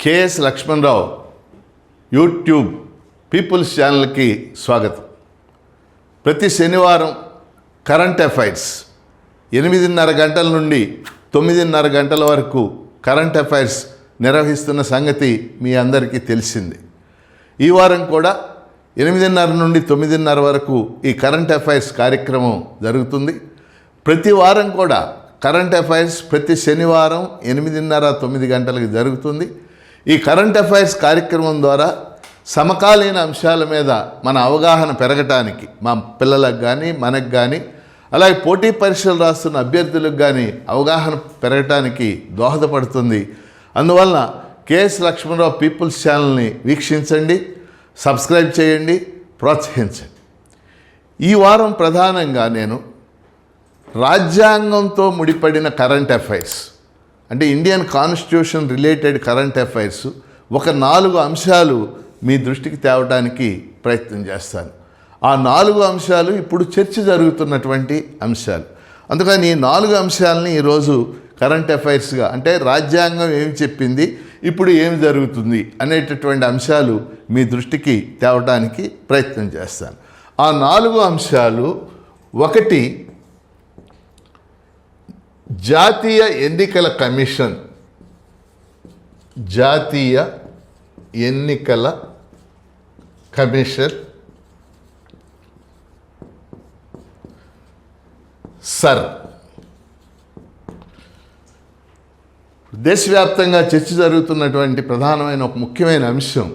KS Lakshmanarao YouTube peoples ఛానల్కి స్వాగతం. ప్రతి శనివారం కరెంట్ అఫైర్స్ 8:30 గంటల నుండి 9:30 గంటల వరకు కరెంట్ అఫైర్స్ నిర్వహిస్తున్న సంగతి మీ అందరికీ తెలిసింది. ఈ వారం కూడా 8:30 నుండి 9:30 వరకు ఈ కరెంట్ అఫైర్స్ కార్యక్రమం జరుగుతుంది. ప్రతి వారం కూడా కరెంట్ అఫైర్స్ ప్రతి శనివారం 8:30, 9 గంటలకు జరుగుతుంది. ఈ కరెంట్ అఫైర్స్ కార్యక్రమం ద్వారా సమకాలీన అంశాల మీద మన అవగాహన పెరగటానికి, మా పిల్లలకు కానీ మనకు కానీ, అలాగే పోటీ పరీక్షలు రాస్తున్న అభ్యర్థులకు కానీ అవగాహన పెరగటానికి దోహదపడుతుంది. అందువలన కేఎస్ లక్ష్మణరావు పీపుల్స్ ఛానల్ని వీక్షించండి, సబ్స్క్రైబ్ చేయండి, ప్రోత్సహించండి. ఈ వారం ప్రధానంగా నేను రాజ్యాంగంతో ముడిపడిన కరెంట్ అఫైర్స్, అంటే Indian constitution related current affairs ఒక 4 అంశాలు మీ దృష్టికి తేవడానికి ప్రయత్నం చేస్తాను. ఆ 4 అంశాలు ఇప్పుడు చర్చ జరుగుతున్నటువంటి అంశాలు. అందుకని ఈ 4 అంశాలని ఈరోజు కరెంట్ అఫైర్స్గా, అంటే రాజ్యాంగం ఏమి చెప్పింది, ఇప్పుడు ఏమి జరుగుతుంది అనేటటువంటి అంశాలు మీ దృష్టికి తేవడానికి ప్రయత్నం చేస్తాను. ఆ 4 అంశాలు: 1, జాతీయ ఎన్నికల కమిషన్. జాతీయ ఎన్నికల కమిషన్ సర్. దేశవ్యాప్తంగా చర్చ జరుగుతున్నటువంటి ప్రధానమైన ఒక ముఖ్యమైన అంశం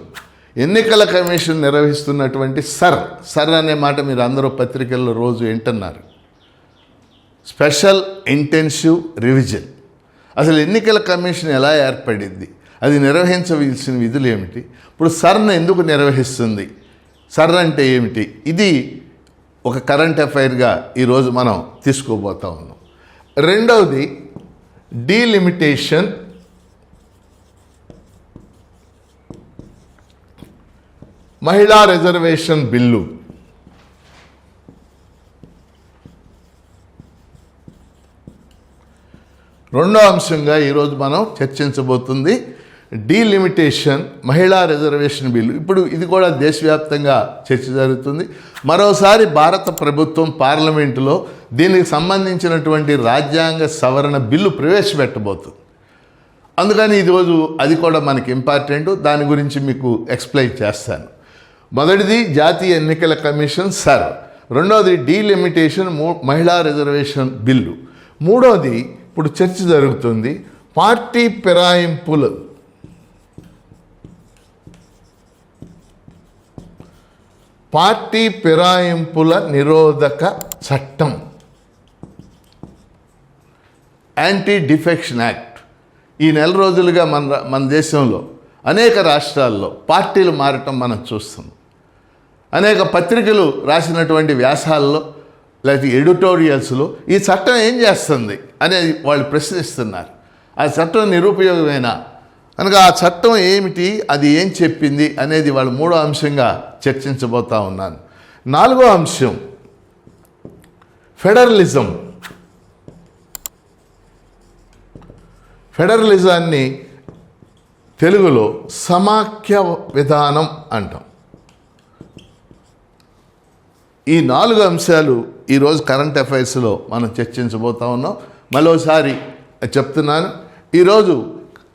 ఎన్నికల కమిషన్ నిర్వహిస్తున్నటువంటి సర్ అనే మాట మీరు అందరూ పత్రికల్లో రోజు వింటున్నారు. Special intensive revision. అసలు ఎన్నికల కమిషన్ ఎలా ఏర్పడింది, అది నిర్వహించవలసిన విధులు ఏమిటి, ఇప్పుడు సర్ను ఎందుకు నిర్వహిస్తుంది, సర్ అంటే ఏమిటి, ఇది ఒక కరెంట్ అఫైర్గా ఈరోజు మనం తీసుకోబోతా ఉన్నాం. 2వది డీలిమిటేషన్. మహిళా రిజర్వేషన్ బిల్లు. రెండో అంశంగా ఈరోజు మనం చర్చించబోతుంది డీలిమిటేషన్, మహిళా రిజర్వేషన్ బిల్లు. ఇప్పుడు ఇది కూడా దేశవ్యాప్తంగా చర్చ జరుగుతుంది. మరోసారి భారత ప్రభుత్వం పార్లమెంటులో దీనికి సంబంధించినటువంటి రాజ్యాంగ సవరణ బిల్లు ప్రవేశపెట్టబోతుంది. అందుకని ఈరోజు అది కూడా మనకి ఇంపార్టెంట్. దాని గురించి మీకు ఎక్స్ప్లెయిన్ చేస్తాను. మొదటిది జాతీయ ఎన్నికల కమిషన్ సర్, రెండవది డీలిమిటేషన్, మహిళా రిజర్వేషన్ బిల్లు. మూడవది ఇప్పుడు చర్చ జరుగుతుంది పార్టీ ఫిరాయింపులు. పార్టీ ఫిరాయింపుల నిరోధక చట్టం, యాంటీ డిఫెక్షన్ యాక్ట్. ఈ నెల రోజులుగా మన దేశంలో అనేక రాష్ట్రాల్లో పార్టీలు మారటం మనం చూస్తున్నాం. అనేక పత్రికలు రాసినటువంటి వ్యాసాల్లో లేకపోతే ఎడిటోరియల్స్లో ఈ చట్టం ఏం చేస్తుంది అనేది వాళ్ళు ప్రశ్నిస్తున్నారు. ఆ చట్టం నిరుపయోగమేనా, కనుక ఆ చట్టం ఏమిటి, అది ఏం చెప్పింది అనేది వాళ్ళు 3వ అంశంగా చర్చించబోతా ఉన్నాను. 4వ అంశం ఫెడరలిజం. ఫెడరలిజాన్ని తెలుగులో సమాఖ్య విధానం అంటాం. ఈ 4 అంశాలు ఈరోజు కరెంట్ అఫైర్స్లో మనం చర్చించబోతా ఉన్నాం. మరోసారి చెప్తున్నాను, ఈరోజు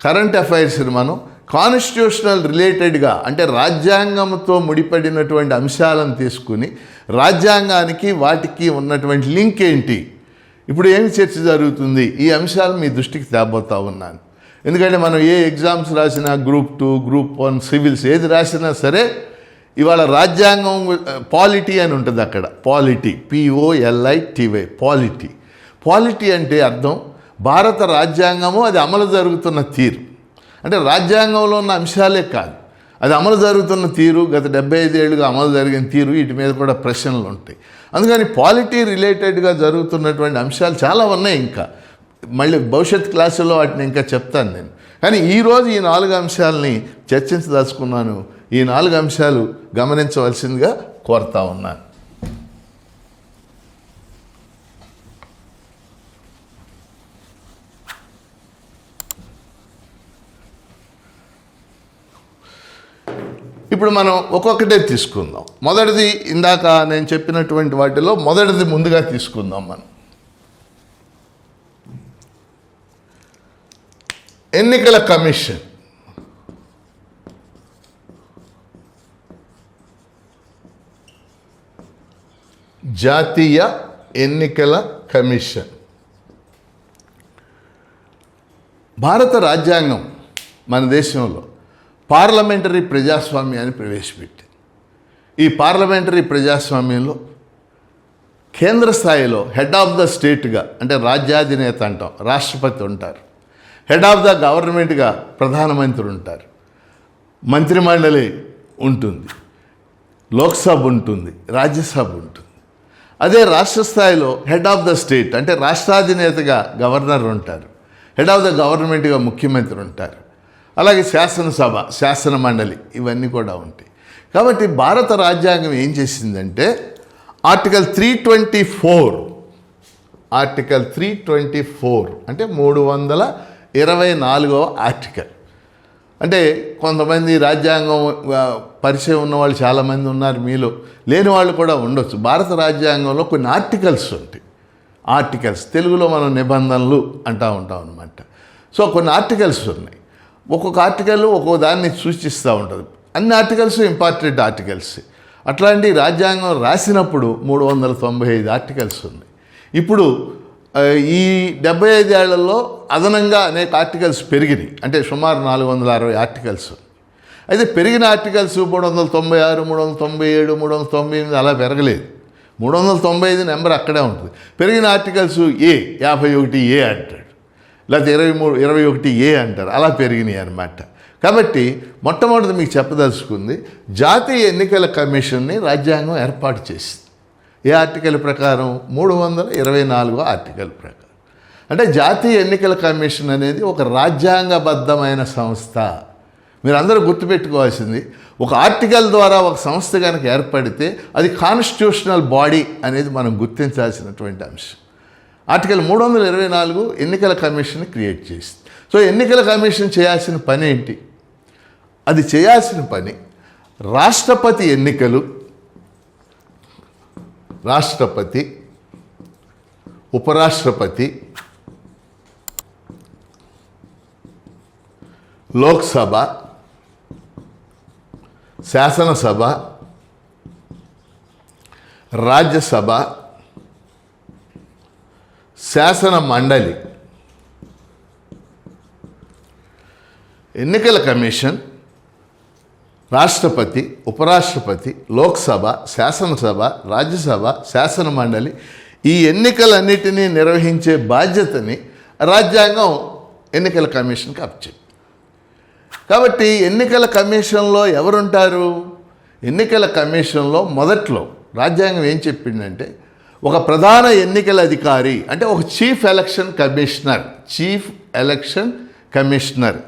కరెంట్ అఫైర్స్ని మనం కాన్స్టిట్యూషనల్ రిలేటెడ్గా, అంటే రాజ్యాంగంతో ముడిపడినటువంటి అంశాలను తీసుకుని రాజ్యాంగానికి వాటికి ఉన్నటువంటి లింక్ ఏంటి, ఇప్పుడు ఏమి చర్చ జరుగుతుంది, ఈ అంశాలు మీ దృష్టికి తేబోతా ఉన్నాను. ఎందుకంటే మనం ఏ ఎగ్జామ్స్ రాసినా, గ్రూప్ 2, గ్రూప్ 1, సివిల్స్ ఏది రాసినా సరే ఇవాళ రాజ్యాంగం పాలిటీ అని ఉంటుంది. అక్కడ పాలిటీ, POLITY, పాలిటీ. పాలిటీ అంటే అర్థం భారత రాజ్యాంగము, అది అమలు జరుగుతున్న తీరు. అంటే రాజ్యాంగంలో ఉన్న అంశాలే కాదు, అది అమలు జరుగుతున్న తీరు, గత 75 ఏళ్ళుగా అమలు జరిగిన తీరు, వీటి మీద కూడా ప్రశ్నలు ఉంటాయి. అందుకని పాలిటీ రిలేటెడ్గా జరుగుతున్నటువంటి అంశాలు చాలా ఉన్నాయి. ఇంకా మళ్ళీ భవిష్యత్ క్లాసుల్లో వాటిని ఇంకా చెప్తాను నేను. కానీ ఈరోజు ఈ 4 అంశాలని చర్చించదలుచుకున్నాను. ఈ 4 అంశాలు గమనించవలసిందిగా కోరుతా ఉన్నాను. ఇప్పుడు మనం ఒక్కొక్కటే తీసుకుందాం. మొదటిది ఇందాక నేను చెప్పినటువంటి వాటిలో మొదటిది ముందుగా తీసుకుందాం. మనం ఎన్నికల కమిషన్. జాతీయ ఎన్నికల కమిషన్. భారత రాజ్యాంగం మన దేశంలో పార్లమెంటరీ ప్రజాస్వామ్యాన్ని ప్రవేశపెట్టింది. ఈ పార్లమెంటరీ ప్రజాస్వామ్యంలో కేంద్ర స్థాయిలో హెడ్ ఆఫ్ ద స్టేట్గా, అంటే రాజ్యాధినేత అంటాం, రాష్ట్రపతి ఉంటారు. హెడ్ ఆఫ్ ద గవర్నమెంట్గా ప్రధానమంత్రి ఉంటారు. మంత్రిమండలి ఉంటుంది, లోక్సభ ఉంటుంది, రాజ్యసభ ఉంటుంది. అదే రాష్ట్ర స్థాయిలో హెడ్ ఆఫ్ ద స్టేట్ అంటే రాష్ట్రాధినేతగా గవర్నర్ ఉంటారు. హెడ్ ఆఫ్ ద గవర్నమెంట్గా ముఖ్యమంత్రి ఉంటారు. అలాగే శాసనసభ, శాసన మండలి ఇవన్నీ కూడా ఉంటాయి. కాబట్టి భారత రాజ్యాంగం ఏం చేసిందంటే ఆర్టికల్ 324 అంటే 324వ ఆర్టికల్. అంటే కొంతమంది రాజ్యాంగం పరిచయం ఉన్నవాళ్ళు చాలామంది ఉన్నారు, మీలో లేని వాళ్ళు కూడా ఉండొచ్చు. భారత రాజ్యాంగంలో కొన్ని ఆర్టికల్స్ ఉంటాయి. ఆర్టికల్స్ తెలుగులో మనం నిబంధనలు అంటూ ఉంటాం అన్నమాట. సో కొన్ని ఆర్టికల్స్ ఉన్నాయి. ఒక్కొక్క ఆర్టికల్ ఒక్కొక్క దాన్ని సూచిస్తూ ఉంటుంది. అన్ని ఆర్టికల్స్ ఇంపార్టెంట్ ఆర్టికల్స్. అట్లాంటి రాజ్యాంగం రాసినప్పుడు 395 ఆర్టికల్స్ ఉన్నాయి. ఇప్పుడు ఈ 75 ఏళ్లలో అదనంగా అనేక ఆర్టికల్స్ పెరిగినాయి. అంటే సుమారు 460 ఆర్టికల్స్. అయితే పెరిగిన ఆర్టికల్స్ 396, 397, 398 అలా పెరగలేదు. 395 నెంబర్ అక్కడే ఉంటుంది. పెరిగిన ఆర్టికల్స్ 51A అంటాడు, లేకపోతే 21A అంటారు. అలా పెరిగినాయి అన్నమాట. కాబట్టి మొట్టమొదటి మీకు చెప్పదలుచుకుంది, జాతీయ ఎన్నికల కమిషన్ని రాజ్యాంగం ఏర్పాటు చేసింది. ఏ ఆర్టికల్ ప్రకారం? 324వ ఆర్టికల్ ప్రకారం. అంటే జాతీయ ఎన్నికల కమిషన్ అనేది ఒక రాజ్యాంగబద్ధమైన సంస్థ. మీరందరూ గుర్తుపెట్టుకోవాల్సింది, ఒక ఆర్టికల్ ద్వారా ఒక సంస్థ కనుక ఏర్పడితే అది కాన్స్టిట్యూషనల్ బాడీ అనేది మనం గుర్తించాల్సినటువంటి అంశం. ఆర్టికల్ 324 ఎన్నికల కమిషన్ క్రియేట్ చేసింది. సో ఎన్నికల కమిషన్ చేయాల్సిన పని ఏంటి? అది చేయాల్సిన పని రాష్ట్రపతి ఎన్నికలు, రాష్ట్రపతి, ఉపరాష్ట్రపతి, లోక్సభ, శాసనసభ, రాజ్యసభ, శాసన మండలి. ఎన్నికల కమిషన్ రాష్ట్రపతి, ఉపరాష్ట్రపతి, లోక్సభ, శాసనసభ, రాజ్యసభ, శాసన మండలి ఈ ఎన్నికలన్నిటినీ నిర్వహించే బాధ్యతని రాజ్యాంగం ఎన్నికల కమిషన్కి అప్పచెప్పింది. కాబట్టి ఎన్నికల కమిషన్లో ఎవరుంటారు? ఎన్నికల కమిషన్లో మొదట్లో రాజ్యాంగం ఏం చెప్పిందంటే ఒక ప్రధాన ఎన్నికల అధికారి, అంటే ఒక చీఫ్ ఎలక్షన్ కమిషనర్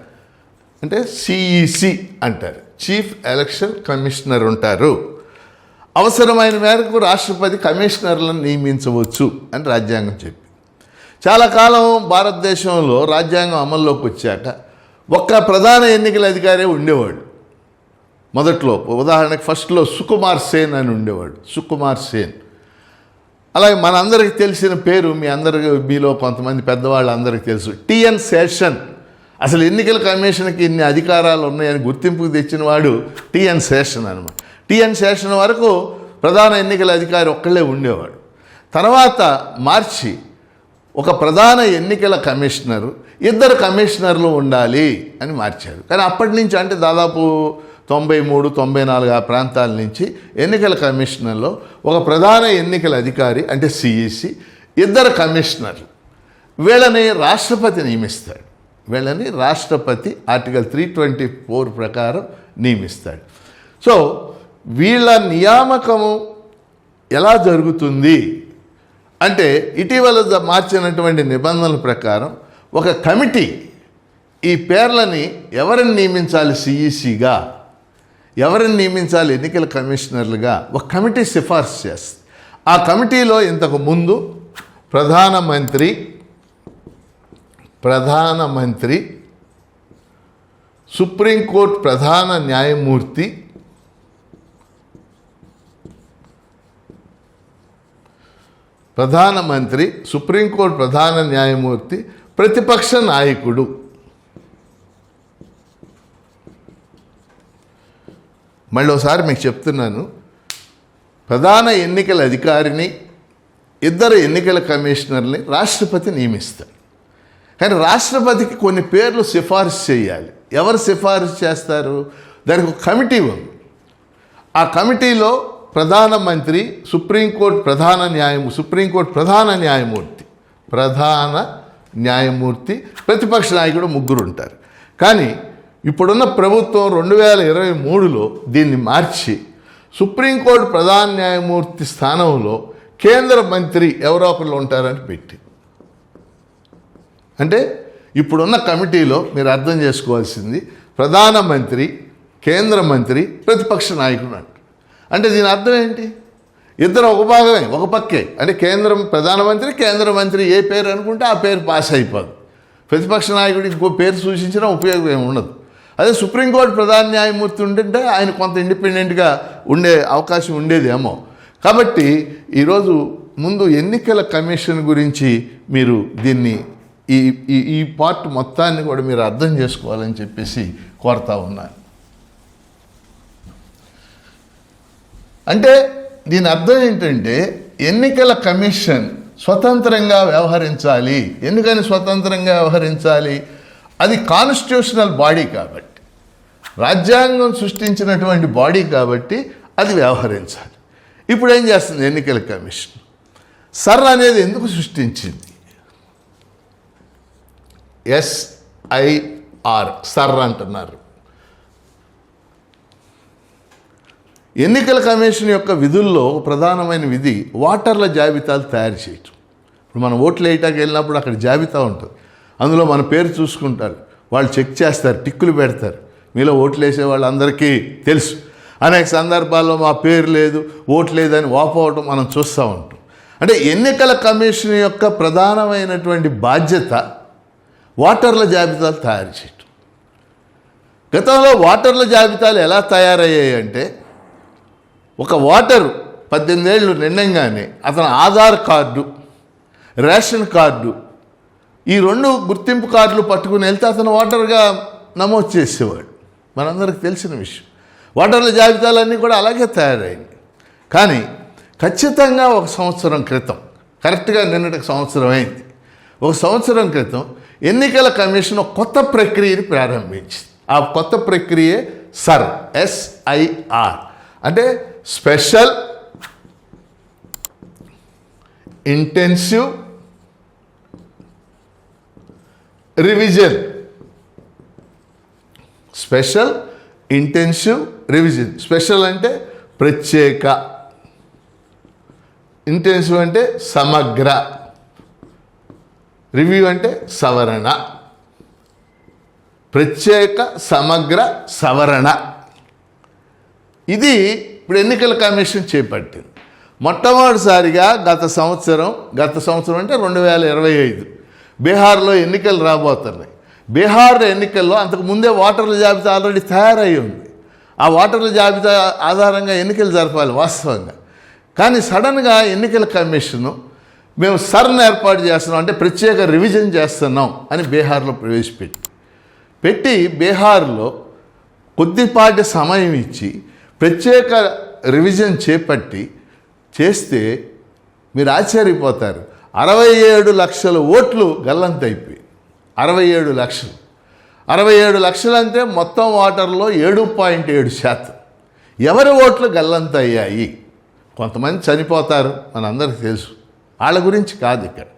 అంటే సిఈసి అంటారు. చీఫ్ ఎలక్షన్ కమిషనర్ ఉంటారు. అవసరమైన మేరకు రాష్ట్రపతి కమిషనర్లను నియమించవచ్చు అని రాజ్యాంగం చెప్పి, చాలా కాలం భారతదేశంలో రాజ్యాంగం అమల్లోకి వచ్చాక ఒక్క ప్రధాన ఎన్నికల అధికారే ఉండేవాడు. మొదట్లో ఉదాహరణకి ఫస్ట్లో సుకుమార్ సేన్ అని ఉండేవాడు. సుకుమార్ సేన్. అలాగే మనందరికీ తెలిసిన పేరు, మీలో కొంతమంది పెద్దవాళ్ళందరికీ తెలుసు, టిఎన్ శేషన్. అసలు ఎన్నికల కమిషన్కి ఇన్ని అధికారాలు ఉన్నాయని గుర్తింపుకు తెచ్చిన వాడు టిఎన్ శేషన్ అనమాట. టిఎన్ శేషన్ వరకు ప్రధాన ఎన్నికల అధికారి ఒక్కళ్ళే ఉండేవాడు. తర్వాత మార్చి ఒక ప్రధాన ఎన్నికల కమిషనరు, 2 కమిషనర్లు ఉండాలి అని మార్చారు. కానీ అప్పటి నుంచి, అంటే దాదాపు 93, 94 ఆ ప్రాంతాల నుంచి ఎన్నికల కమిషనర్లో ఒక ప్రధాన ఎన్నికల అధికారి అంటే సిఈసి, 2 కమిషనర్లు. వీళ్ళని రాష్ట్రపతి నియమిస్తాడు. వీళ్ళని రాష్ట్రపతి ఆర్టికల్ 324 ప్రకారం నియమిస్తాడు. సో వీళ్ళ నియామకము ఎలా జరుగుతుంది అంటే, ఇటీవల మార్చినటువంటి నిబంధనల ప్రకారం ఒక కమిటీ ఈ పేర్లని ఎవరిని నియమించాలి సిఈసిగా, ఎవరిని నియమించాలి ఎన్నికల కమిషనర్లుగా ఒక కమిటీ సిఫార్సు చేస్తుంది. ఆ కమిటీలో ఇంతకు ముందు ప్రధానమంత్రి, సుప్రీంకోర్టు ప్రధాన న్యాయమూర్తి, ప్రధానమంత్రి, సుప్రీంకోర్టు ప్రధాన న్యాయమూర్తి, ప్రతిపక్ష నాయకుడు. మళ్ళీ ఒకసారి మీకు చెప్తున్నాను, ప్రధాన ఎన్నికల అధికారిని, ఇద్దరు ఎన్నికల కమిషనర్ని రాష్ట్రపతి నియమిస్తారు. కానీ రాష్ట్రపతికి కొన్ని పేర్లు సిఫారసు చేయాలి. ఎవరు సిఫారసు చేస్తారు? దానికి ఒక కమిటీ ఉంది. ఆ కమిటీలో ప్రధానమంత్రి, సుప్రీంకోర్టు ప్రధాన న్యాయమూర్తి, ప్రతిపక్ష నాయకుడు ముగ్గురు ఉంటారు. కానీ ఇప్పుడున్న ప్రభుత్వం 2023లో దీన్ని మార్చి సుప్రీంకోర్టు ప్రధాన న్యాయమూర్తి స్థానంలో కేంద్ర మంత్రి ఎవరో ఒకరు ఉంటారని పెట్టి, అంటే ఇప్పుడున్న కమిటీలో మీరు అర్థం చేసుకోవాల్సింది ప్రధానమంత్రి, కేంద్ర మంత్రి, ప్రతిపక్ష నాయకుడు అంట. అంటే దీని అర్థం ఏంటి? ఇద్దరు ఒక భాగమే, ఒక పక్కే. అంటే ప్రధానమంత్రి, కేంద్ర మంత్రి ఏ పేరు అనుకుంటే ఆ పేరు పాస్ అయిపోదు. ప్రతిపక్ష నాయకుడికి ఇంకో పేరు సూచించినా ఉపయోగం ఏమి ఉండదు. అదే సుప్రీంకోర్టు ప్రధాన న్యాయమూర్తి ఉంటుంటే ఆయన కొంత ఇండిపెండెంట్గా ఉండే అవకాశం ఉండేదేమో. కాబట్టి ఈరోజు ముందు ఎన్నికల కమిషన్ గురించి మీరు దీన్ని ఈ పార్ట్ మొత్తాన్ని కూడా మీరు అర్థం చేసుకోవాలని చెప్పేసి కోరుతా ఉన్నాను. అంటే దీని అర్థం ఏంటంటే ఎన్నికల కమిషన్ స్వతంత్రంగా వ్యవహరించాలి. ఎందుకని స్వతంత్రంగా వ్యవహరించాలి? అది కాన్స్టిట్యూషనల్ బాడీ కాబట్టి, రాజ్యాంగం సృష్టించినటువంటి బాడీ కాబట్టి అది వ్యవహరించాలి. ఇప్పుడు ఏం చేస్తుంది ఎన్నికల కమిషన్? సర్ అనేది ఎందుకు సృష్టించింది? SIR సర్ అంటున్నారు. ఎన్నికల కమిషన్ యొక్క విధుల్లో ప్రధానమైన విధి ఓటర్ల జాబితాలు తయారు చేయటం. ఇప్పుడు మనం ఓట్లు వేయటానికి వెళ్ళినప్పుడు అక్కడ జాబితా ఉంటుంది. అందులో మన పేరు చూసుకుంటారు, వాళ్ళు చెక్ చేస్తారు, టిక్కులు పెడతారు. మీలో ఓట్లు వేసే వాళ్ళందరికీ తెలుసు. అనేక సందర్భాల్లో మా పేరు లేదు, ఓటు లేదని వాపోవటం మనం చూస్తూ ఉంటాం. అంటే ఎన్నికల కమిషన్ యొక్క ప్రధానమైనటువంటి బాధ్యత ఓటర్ల జాబితాలు తయారు చేయటం. గతంలో ఓటర్ల జాబితాలు ఎలా తయారయ్యాయి అంటే, ఒక ఓటరు 18 ఏళ్ళు నిండంగానే అతను ఆధార్ కార్డు, రేషన్ కార్డు, ఈ 2 గుర్తింపు కార్డులు పట్టుకుని వెళ్తే అతను ఓటర్గా నమోదు చేసేవాడు. మనందరికి తెలిసిన విషయం. ఓటర్ల జాబితాలన్నీ కూడా అలాగే తయారైంది. కానీ ఖచ్చితంగా 1 సంవత్సరం క్రితం, కరెక్ట్గా నిన్నటికి సంవత్సరం అయింది, 1 సంవత్సరం క్రితం ఎన్నికల కమిషన్ ఒక కొత్త ప్రక్రియని ప్రారంభించింది. ఆ కొత్త ప్రక్రియే SIR, SIR అంటే special intensive revision. Special intensive revision. Special అంటే ప్రత్యేక, ఇంటెన్సివ్ అంటే సమగ్ర, రివ్యూ అంటే సవరణ. ప్రత్యేక సమగ్ర సవరణ. ఇది ఇప్పుడు ఎన్నికల కమిషన్ చేపట్టింది. మొట్టమొదటిసారిగా గత సంవత్సరం అంటే 2025 బీహార్లో ఎన్నికలు రాబోతున్నాయి. బీహార్ ఎన్నికల్లో అంతకు ముందే ఓటర్ల జాబితా ఆల్రెడీ తయారై ఉంది. ఆ ఓటర్ల జాబితా ఆధారంగా ఎన్నికలు జరపాలి వాస్తవంగా. కానీ సడన్గా ఎన్నికల కమిషను మేము సర్ని ఏర్పాటు చేస్తున్నాం, అంటే ప్రత్యేక రివిజన్ చేస్తున్నాం అని బీహార్లో పెట్టి బీహార్లో కొద్దిపాటి సమయం ఇచ్చి ప్రత్యేక రివిజన్ చేస్తే మీరు ఆశ్చర్యపోతారు. 67 లక్షల ఓట్లు గల్లంతైపోయి. 67 లక్షలు. 67 లక్షలు అంటే మొత్తం ఓటర్లో 7.7%. ఎవరి ఓట్లు గల్లంతయ్యాయి? కొంతమంది చనిపోతారు, మనందరికీ తెలుసు. వాళ్ళ గురించి కాదు ఇక్కడ.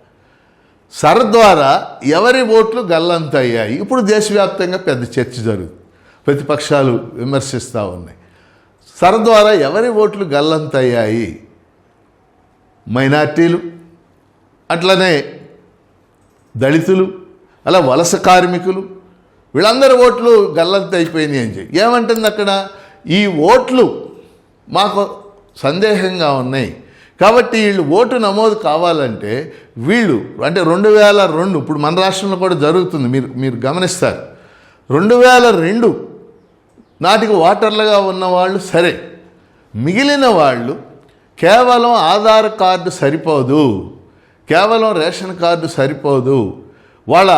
సర్ ద్వారా ఎవరి ఓట్లు గల్లంతయ్యాయి? ఇప్పుడు దేశవ్యాప్తంగా పెద్ద చర్చ జరుగుతుంది. ప్రతిపక్షాలు విమర్శిస్తూ ఉన్నాయి. సర్ ద్వారా ఎవరి ఓట్లు గల్లంతయ్యాయి? మైనార్టీలు, అట్లనే దళితులు, అలా వలస కార్మికులు, వీళ్ళందరి ఓట్లు గల్లంతైపోయినాయి అని చెప్పి ఏమంటుంది అక్కడ? ఈ ఓట్లు మాకు సందేహంగా ఉన్నాయి కాబట్టి వీళ్ళు ఓటు నమోదు కావాలంటే వీళ్ళు అంటే 2002, ఇప్పుడు మన రాష్ట్రంలో కూడా జరుగుతుంది, మీరు గమనిస్తారు. 2002 నాటికి ఓటర్లుగా ఉన్నవాళ్ళు సరే, మిగిలిన వాళ్ళు కేవలం ఆధార్ కార్డు సరిపోదు, కేవలం రేషన్ కార్డు సరిపోదు. వాళ్ళ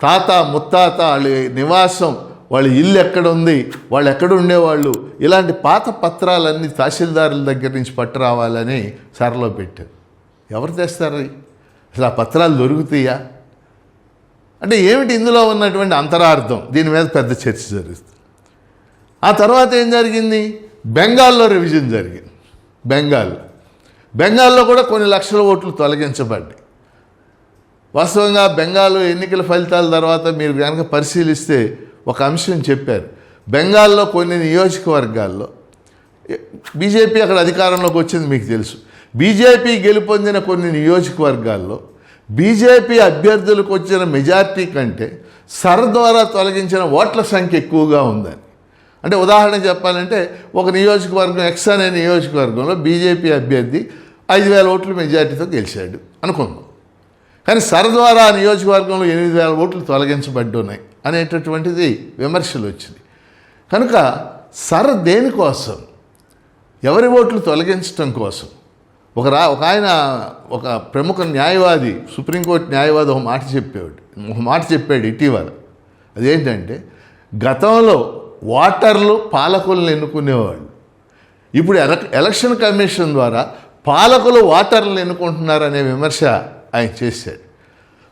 తాత ముత్తాత వాళ్ళ నివాసం, వాళ్ళ ఇల్లు ఎక్కడుంది, వాళ్ళు ఎక్కడ ఉండేవాళ్ళు, ఇలాంటి పాత పత్రాలన్నీ తహసీల్దారుల దగ్గర నుంచి పట్టురావాలని సరలో పెట్టారు. ఎవరు తెస్తారు? అసలు ఆ పత్రాలు దొరుకుతాయా? అంటే ఏమిటి ఇందులో ఉన్నటువంటి అంతరార్థం? దీని మీద పెద్ద చర్చ జరుగుతుంది. ఆ తర్వాత ఏం జరిగింది? బెంగాల్లో రివిజన్ జరిగింది. బెంగాల్లో కూడా కొన్ని లక్షల ఓట్లు తొలగించబడ్డాయి. వాస్తవంగా బెంగాల్ ఎన్నికల ఫలితాల తర్వాత మీరు కనుక పరిశీలిస్తే ఒక అంశం చెప్పారు. బెంగాల్లో కొన్ని నియోజకవర్గాల్లో బీజేపీ అక్కడ అధికారంలోకి వచ్చింది మీకు తెలుసు. బీజేపీ గెలుపొందిన కొన్ని నియోజకవర్గాల్లో బీజేపీ అభ్యర్థులకు వచ్చిన మెజార్టీ కంటే సర్ ద్వారా తొలగించిన ఓట్ల సంఖ్య ఎక్కువగా ఉందని. అంటే ఉదాహరణ చెప్పాలంటే ఒక నియోజకవర్గం ఎక్స్ అనే నియోజకవర్గంలో బీజేపీ అభ్యర్థి 5,000 ఓట్ల మెజార్టీతో గెలిచాడు అనుకుందాం. కానీ సర్ ద్వారా ఆ నియోజకవర్గంలో 8,000 ఓట్లు తొలగించబడ్డున్నాయి అనేటటువంటిది విమర్శలు వచ్చింది. కనుక సర్ దేనికోసం? ఎవరి ఓట్లు తొలగించడం కోసం. ఒక ఆయన, ఒక ప్రముఖ న్యాయవాది, సుప్రీంకోర్టు న్యాయవాది ఒక మాట చెప్పాడు ఇటీవల. అదేంటంటే, గతంలో ఓటర్లు పాలకులను ఎన్నుకునేవాళ్ళు, ఇప్పుడు ఎలక్షన్ కమిషన్ ద్వారా పాలకులు ఓటర్లను ఎన్నుకుంటున్నారనే విమర్శ ఆయన చేశాడు.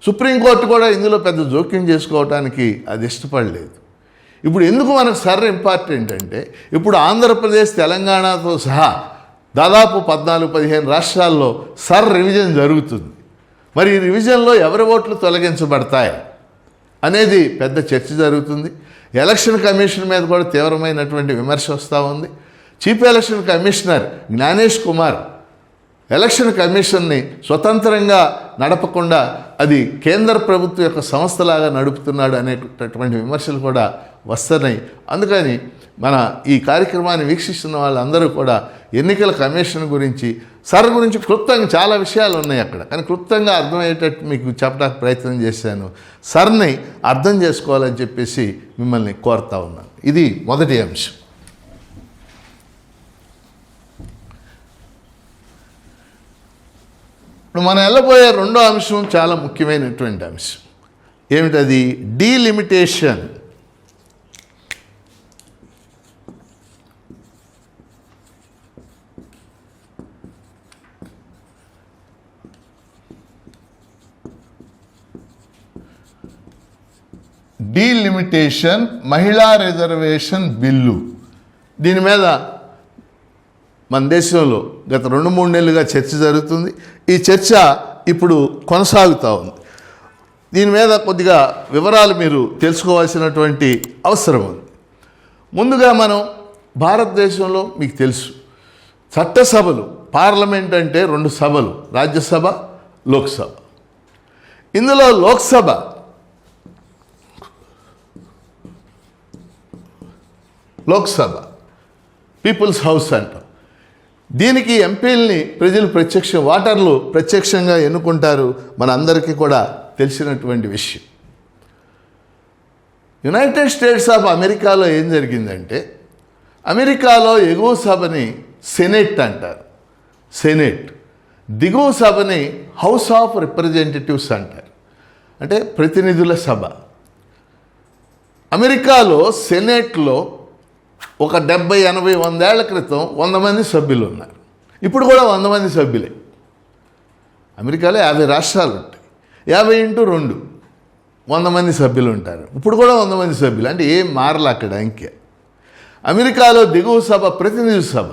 సుప్రీంకోర్టు కూడా ఇందులో పెద్ద జోక్యం చేసుకోవడానికి అది ఇష్టపడలేదు. ఇప్పుడు ఎందుకు మనకు సర్ ఇంపార్టెంట్ అంటే, ఇప్పుడు ఆంధ్రప్రదేశ్ తెలంగాణతో సహా దాదాపు 14-15 రాష్ట్రాల్లో సర్ రివిజన్ జరుగుతుంది. మరి ఈ రివిజన్లో ఎవరి ఓట్లు తొలగించబడతాయి అనేది పెద్ద చర్చ జరుగుతుంది. ఎలక్షన్ కమిషన్ మీద కూడా తీవ్రమైనటువంటి విమర్శ వస్తూ ఉంది. Chief election commissioner Gyanesh Kumar election కమిషన్ని స్వతంత్రంగా నడపకుండా అది కేంద్ర ప్రభుత్వం యొక్క సంస్థలాగా నడుపుతున్నాడు అనేటటువంటి విమర్శలు కూడా వస్తున్నాయి. అందుకని మన ఈ కార్యక్రమాన్ని వీక్షిస్తున్న వాళ్ళందరూ కూడా ఎన్నికల కమిషన్ గురించి, సర్ గురించి క్లుప్తంగా చాలా విషయాలు ఉన్నాయి అక్కడ, కానీ క్లుప్తంగా అర్థమయ్యేటట్టు మీకు చెప్పడానికి ప్రయత్నం చేశాను. సర్ని అర్థం చేసుకోవాలని చెప్పేసి మిమ్మల్ని కోరుతా ఉన్నాను. ఇది మొదటి అంశం. ఇప్పుడు మనం వెళ్ళబోయే రెండో అంశం చాలా ముఖ్యమైనటువంటి అంశం. ఏమిటది? డీలిమిటేషన్. డీలిమిటేషన్ మహిళా రిజర్వేషన్ బిల్లు. దీని మీద మన దేశంలో గత 2-3 నెలలుగా చర్చ జరుగుతుంది. ఈ చర్చ ఇప్పుడు కొనసాగుతూ ఉంది. దీని మీద కొద్దిగా వివరాలు మీరు తెలుసుకోవాల్సినటువంటి అవసరం ఉంది. ముందుగా మనం భారతదేశంలో మీకు తెలుసు, చట్టసభలు, పార్లమెంట్ అంటే 2 సభలు, రాజ్యసభ, లోక్సభ. ఇందులో లోక్సభ పీపుల్స్ హౌస్ అంటాం. దీనికి ఎంపీలని ప్రజలు ఓటర్లు ప్రత్యక్షంగా ఎన్నుకుంటారు. మన అందరికీ కూడా తెలిసినటువంటి విషయం. యునైటెడ్ స్టేట్స్ ఆఫ్ అమెరికాలో ఏం జరిగిందంటే, అమెరికాలో ఎగువ సభని సెనేట్ అంటారు, సెనేట్. దిగువ సభని హౌస్ ఆఫ్ రిప్రజెంటేటివ్స్ అంటారు, అంటే ప్రతినిధుల సభ. అమెరికాలో సెనేట్లో ఒక 70, 80, 100 ఏళ్ల క్రితం 100 మంది సభ్యులు ఉన్నారు. ఇప్పుడు కూడా 100 మంది సభ్యులే. అమెరికాలో 50 రాష్ట్రాలు ఉంటాయి. 50 × 2 100 మంది సభ్యులు ఉంటారు. ఇప్పుడు కూడా 100 మంది సభ్యులు, అంటే ఏం మారలే అక్కడ అంకె. అమెరికాలో దిగువ సభ ప్రతినిధి సభ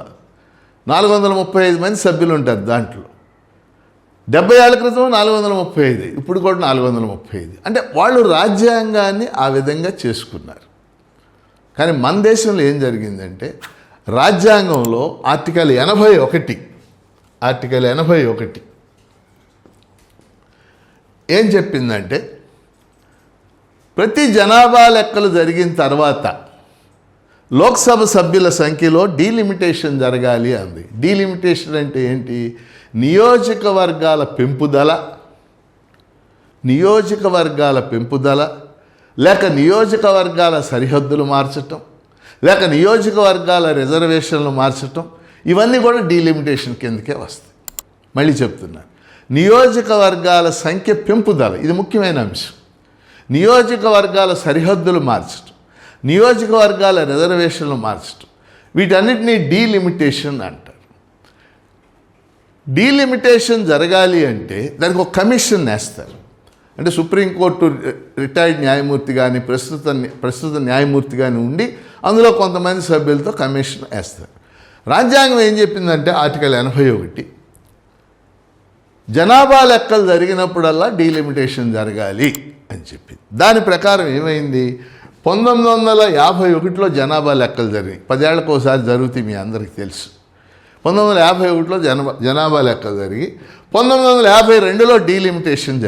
435 మంది సభ్యులు ఉంటారు. దాంట్లో 70 ఏళ్ల క్రితం 435, ఇప్పుడు కూడా 435. అంటే వాళ్ళు రాజ్యాంగాన్ని ఆ విధంగా చేసుకున్నారు. కానీ మన దేశంలో ఏం జరిగిందంటే, రాజ్యాంగంలో ఆర్టికల్ 81 ఏం చెప్పిందంటే, ప్రతి జనాభా లెక్కలు జరిగిన తర్వాత లోక్సభ సభ్యుల సంఖ్యలో డీలిమిటేషన్ జరగాలి అంది. డీలిమిటేషన్ అంటే ఏంటి? నియోజకవర్గాల పెంపుదల, లేక నియోజకవర్గాల సరిహద్దులు మార్చటం, లేక నియోజకవర్గాల రిజర్వేషన్లు మార్చటం, ఇవన్నీ కూడా డీలిమిటేషన్ కిందకే వస్తాయి. మళ్ళీ చెప్తున్నాను, నియోజకవర్గాల సంఖ్య పెంపుదల ఇది ముఖ్యమైన అంశం. నియోజకవర్గాల సరిహద్దులు మార్చడం, నియోజకవర్గాల రిజర్వేషన్లు మార్చడం, వీటన్నిటినీ డీలిమిటేషన్ అంటారు. డీలిమిటేషన్ జరగాలి అంటే దానికి ఒక కమిషన్ వేస్తారు. అంటే సుప్రీంకోర్టు రిటైర్డ్ న్యాయమూర్తి కానీ ప్రస్తుత న్యాయమూర్తి కానీ ఉండి అందులో కొంతమంది సభ్యులతో కమిషన్ వేస్తారు. రాజ్యాంగం ఏం చెప్పిందంటే ఆర్టికల్ 81 జనాభా లెక్కలు జరిగినప్పుడల్లా డీలిమిటేషన్ జరగాలి అని చెప్పింది. దాని ప్రకారం ఏమైంది, 1951లో జనాభా లెక్కలు జరిగాయి. 10 ఏళ్లకు ఒకసారి జరుగుతాయి, మీ అందరికీ తెలుసు. 1951లో జనాభా లెక్కలు జరిగి 1952లో డీలిమిటేషన్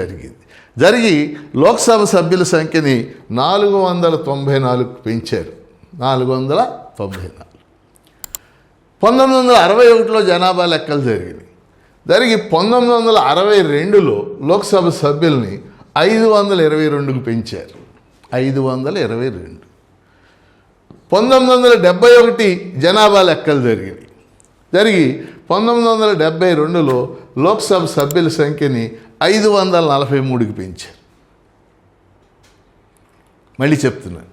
జరిగి లోక్సభ సభ్యుల సంఖ్యని 494కు పెంచారు. 494. 1961లో జనాభా లెక్కలు జరిగి 1962లో లోక్సభ సభ్యుల్ని 522కు పెంచారు. 522. 1971 జనాభా లెక్కలు జరిగి 1972లో లోక్సభ సభ్యుల సంఖ్యని 543కి పెంచారు. మళ్ళీ చెప్తున్నాను,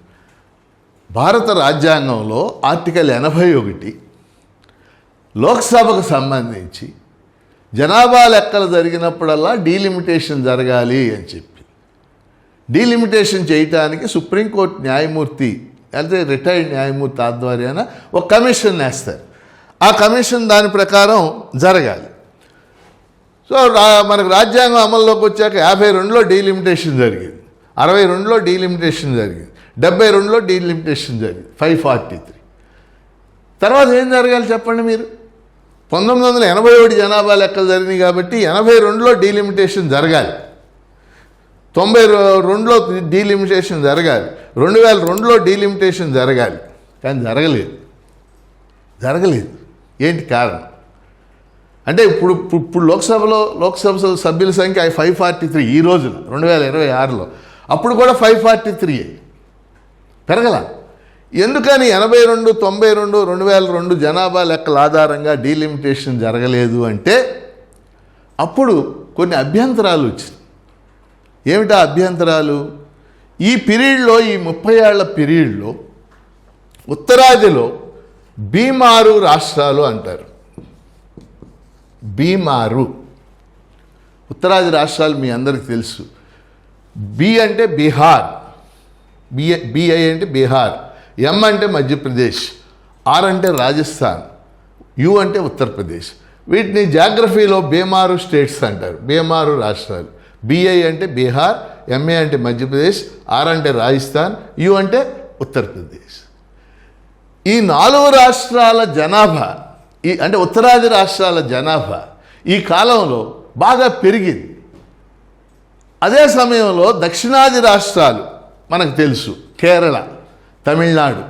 భారత రాజ్యాంగంలో ఆర్టికల్ 81 లోక్సభకు సంబంధించి జనాభా లెక్కలు జరిగినప్పుడల్లా డీలిమిటేషన్ జరగాలి అని చెప్పి, డీలిమిటేషన్ చేయటానికి సుప్రీంకోర్టు న్యాయమూర్తి అయితే రిటైర్డ్ న్యాయమూర్తి ఆధ్వర్యాన ఒక కమిషన్ వేస్తారు. ఆ కమిషన్ దాని ప్రకారం జరగాలి. సో మనకు రాజ్యాంగం అమల్లోకి వచ్చాక 52లో డీలిమిటేషన్ జరిగింది, 62లో డీలిమిటేషన్ జరిగింది, 72లో డీలిమిటేషన్ జరిగింది, 543. తర్వాత ఏం జరగాలి చెప్పండి మీరు? 1981 జనాభా లెక్కలు జరిగినాయి కాబట్టి 82లో డీలిమిటేషన్ జరగాలి, 92లో డీలిమిటేషన్ జరగాలి, 2002లో డీలిమిటేషన్ జరగాలి. కానీ జరగలేదు. ఏంటి కారణం అంటే ఇప్పుడు లోక్సభ సభ్యుల సంఖ్య 543 ఈ రోజున 2026లో, అప్పుడు కూడా 543 పెరగల. ఎందుకని 82, 92, 2002 జనాభా లెక్కల ఆధారంగా డీలిమిటేషన్ జరగలేదు అంటే అప్పుడు కొన్ని అభ్యంతరాలు వచ్చినాయి. ఏమిటా అభ్యంతరాలు? ఈ పీరియడ్లో, ఈ 30 ఏళ్ల పీరియడ్లో ఉత్తరాదిలో బీమారు రాష్ట్రాలు అంటారు. బీమారు ఉత్తరాది రాష్ట్రాలు మీ అందరికీ తెలుసు. బి అంటే బీహార్, బిఐ అంటే బీహార్, ఎం అంటే మధ్యప్రదేశ్, ఆర్ అంటే రాజస్థాన్, యు అంటే ఉత్తరప్రదేశ్. వీటిని జాగ్రఫీలో బీమారు స్టేట్స్ అంటారు, బీమారు రాష్ట్రాలు. బిఐ అంటే బీహార్, ఎంఏ అంటే మధ్యప్రదేశ్, ఆర్ అంటే రాజస్థాన్, యు అంటే ఉత్తరప్రదేశ్. ఈ 4 రాష్ట్రాల జనాభా, అంటే ఉత్తరాది రాష్ట్రాల జనాభా ఈ కాలంలో బాగా పెరిగింది. అదే సమయంలో దక్షిణాది రాష్ట్రాలు మనకు తెలుసు, కేరళ, తమిళనాడు,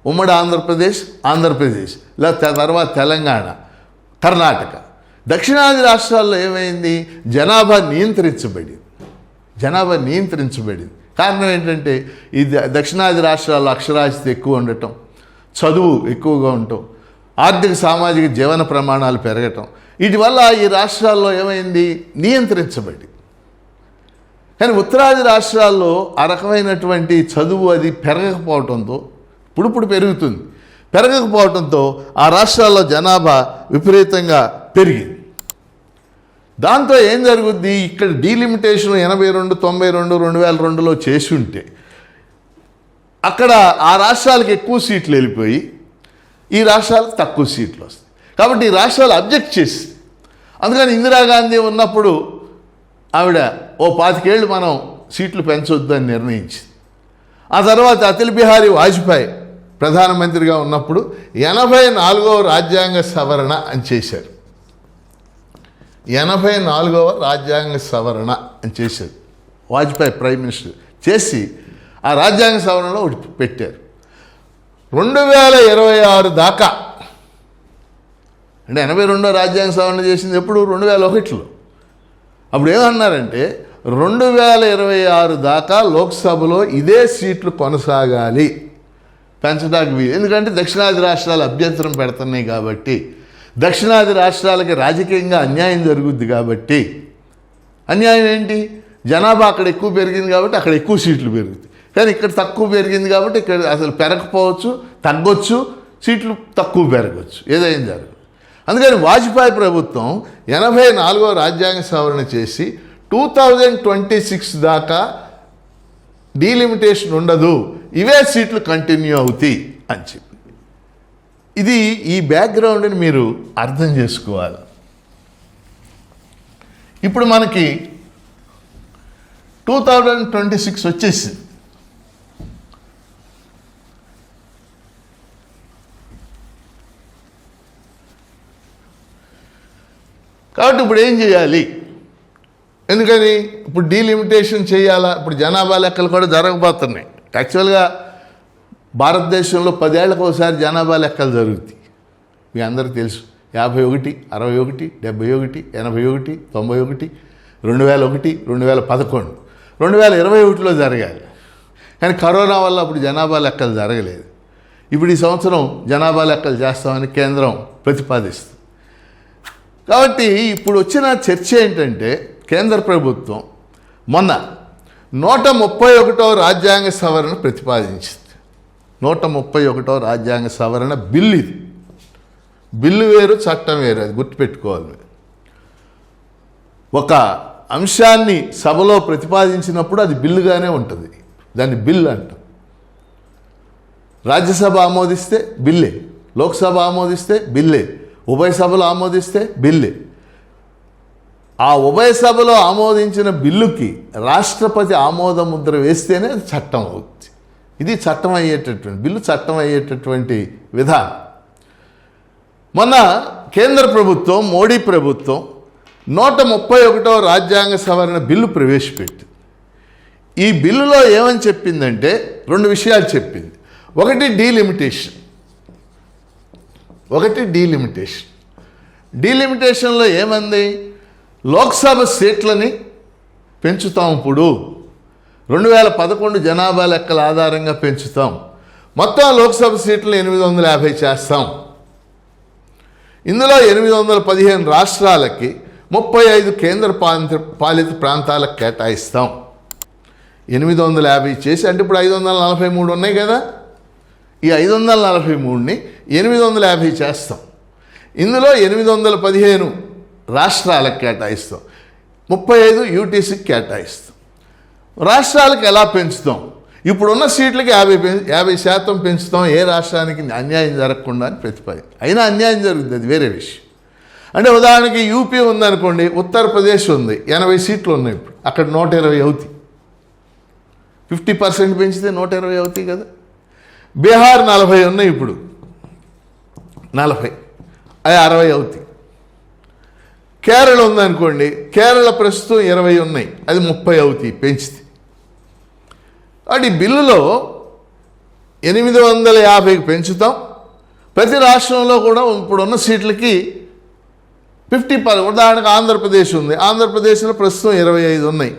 ఉమ్మడి ఆంధ్రప్రదేశ్, లేదా తర్వాత తెలంగాణ, కర్ణాటక. దక్షిణాది రాష్ట్రాల్లో ఏమైంది? జనాభా నియంత్రించబడింది. కారణం ఏంటంటే ఈ దక్షిణాది రాష్ట్రాల్లో అక్షరాస్యత ఎక్కువ ఉండటం, చదువు ఎక్కువగా ఉండటం, ఆర్థిక సామాజిక జీవన ప్రమాణాలు పెరగటం, వీటి వల్ల ఈ రాష్ట్రాల్లో ఏమైంది? నియంత్రించబడి. కానీ ఉత్తరాది రాష్ట్రాల్లో ఆ రకమైనటువంటి చదువు అది పెరగకపోవడంతో, ఇప్పుడు పెరుగుతుంది, పెరగకపోవడంతో ఆ రాష్ట్రాల్లో జనాభా విపరీతంగా పెరిగింది. దాంతో ఏం జరుగుద్ది? ఇక్కడ డీలిమిటేషన్ 82, 92, 2002లో చేసి ఉంటే అక్కడ ఆ రాష్ట్రాలకు ఎక్కువ సీట్లు వెళ్ళిపోయి ఈ రాష్ట్రాలకు తక్కువ సీట్లు వస్తాయి. కాబట్టి ఈ రాష్ట్రాలు అబ్జెక్ట్ చేసి, అందుకని ఇందిరాగాంధీ ఉన్నప్పుడు ఆవిడ 25 ఏళ్ళు మనం సీట్లు పెంచొద్దు అని నిర్ణయించింది. ఆ తర్వాత అటల్ బిహారీ వాజ్పేయి ప్రధానమంత్రిగా ఉన్నప్పుడు 84వ రాజ్యాంగ సవరణ అని చేశారు. 84వ రాజ్యాంగ సవరణ అని చేశారు వాజ్పేయి ప్రైమ్ మినిస్టర్. చేసి ఆ రాజ్యాంగ సవరణలో ఒకటి పెట్టారు. 2026 దాకా, అంటే 82వ రాజ్యాంగ సవరణ చేసింది ఎప్పుడు? 2001లో. అప్పుడు ఏమన్నారంటే 2026 దాకా లోక్సభలో ఇదే సీట్లు కొనసాగాలి, పెంచడానికి వీలు. ఎందుకంటే దక్షిణాది రాష్ట్రాలు అభ్యంతరం పెడుతున్నాయి కాబట్టి దక్షిణాది రాష్ట్రాలకి రాజకీయంగా అన్యాయం జరుగుద్ది కాబట్టి, అన్యాయం ఏంటి, జనాభా అక్కడ ఎక్కువ పెరిగింది కాబట్టి అక్కడ ఎక్కువ సీట్లు పెరుగుతాయి, కానీ ఇక్కడ తక్కువ పెరిగింది కాబట్టి ఇక్కడ అసలు పెరగకపోవచ్చు, తగ్గొచ్చు, సీట్లు తక్కువ పెరగవచ్చు, ఏదైనా జరగదు. అందుకని వాజ్పేయి ప్రభుత్వం 84వ రాజ్యాంగ సవరణ చేసి 2026 దాకా డీలిమిటేషన్ ఉండదు, ఇవే సీట్లు కంటిన్యూ అవుతాయి అని చెప్పి. ఇది ఈ బ్యాక్గ్రౌండ్ని మీరు అర్థం చేసుకోవాలి. ఇప్పుడు మనకి 2026 వచ్చేసింది. కాబట్టి ఇప్పుడు ఏం చేయాలి, ఎందుకని ఇప్పుడు డీలిమిటేషన్ చేయాలా, ఇప్పుడు జనాభా లెక్కలు కూడా జరగబోతున్నాయి. యాక్చువల్గా భారతదేశంలో 10 ఏళ్ళకు ఒకసారి జనాభా లెక్కలు జరుగుతాయి, మీ అందరికీ తెలుసు. 51, 61, 71, 81, 91, 2001, 2011, 2021లో జరగాలి. కానీ కరోనా వల్ల అప్పుడు జనాభా లెక్కలు జరగలేదు. ఇప్పుడు ఈ సంవత్సరం జనాభా లెక్కలు చేస్తామని కేంద్రం ప్రతిపాదిస్తుంది. కాబట్టి ఇప్పుడు వచ్చిన చర్చ ఏంటంటే, కేంద్ర ప్రభుత్వం మొన్న 131వ రాజ్యాంగ సవరణ ప్రతిపాదించింది. 131వ రాజ్యాంగ సవరణ బిల్లు ఇది. బిల్లు వేరు, చట్టం వేరు, అది గుర్తుపెట్టుకోవాలి. ఒక అంశాన్ని సభలో ప్రతిపాదించినప్పుడు అది బిల్లుగానే ఉంటుంది, దాన్ని బిల్ అంటాం. రాజ్యసభ ఆమోదిస్తే బిల్లే, లోక్సభ ఆమోదిస్తే బిల్లే, ఉభయ సభలు ఆమోదిస్తే బిల్లే. ఆ ఉభయ సభలో ఆమోదించిన బిల్లుకి రాష్ట్రపతి ఆమోద ముద్ర వేస్తేనే అది చట్టం అవుతుంది. ఇది చట్టం అయ్యేటటువంటి బిల్లు, చట్టం అయ్యేటటువంటి విధానం. మొన్న కేంద్ర ప్రభుత్వం, మోడీ ప్రభుత్వం 131వ రాజ్యాంగ సవరణ బిల్లు ప్రవేశపెట్టింది. ఈ బిల్లులో ఏమని చెప్పిందంటే 2 విషయాలు చెప్పింది. ఒకటి డీలిమిటేషన్. డీలిమిటేషన్లో ఏమంది, లోక్సభ సీట్లని పెంచుతాం. ఇప్పుడు 2011 జనాభా లెక్కల ఆధారంగా పెంచుతాం. మొత్తం లోక్సభ సీట్లు 850 చేస్తాం. ఇందులో 815 రాష్ట్రాలకి, 35 కేంద్ర పాలిత ప్రాంతాలకు కేటాయిస్తాం. 850 చేసి, అంటే ఇప్పుడు 543 ఉన్నాయి కదా, ఈ 543ని 850 చేస్తాం. ఇందులో 815 రాష్ట్రాలకు కేటాయిస్తాం, 35 యూటీసీకి కేటాయిస్తాం. రాష్ట్రాలకు ఎలా పెంచుతాం, ఇప్పుడున్న సీట్లకి 50% పెంచుతాం, ఏ రాష్ట్రానికి అన్యాయం జరగకుండా అని ప్రతిపాదించి. అయినా అన్యాయం జరుగుతుంది, అది వేరే విషయం. అంటే ఉదాహరణకి యూపీ ఉందనుకోండి, ఉత్తరప్రదేశ్ ఉంది, 80 సీట్లు ఉన్నాయి, ఇప్పుడు అక్కడ 120 అవుతాయి. 50% పెంచితే 120 అవుతాయి కదా. బీహార్ 40 ఉన్నాయి, ఇప్పుడు 40, అవి 60 అవుతాయి. కేరళ ఉందనుకోండి, కేరళ ప్రస్తుతం 20 ఉన్నాయి, అది 30 అవుతాయి పెంచితే. కాబట్టి బిల్లులో 850కి పెంచుతాం. ప్రతి రాష్ట్రంలో కూడా ఇప్పుడున్న సీట్లకి 50%. ఉదాహరణకు ఆంధ్రప్రదేశ్ ఉంది, ఆంధ్రప్రదేశ్లో ప్రస్తుతం 25 ఉన్నాయి,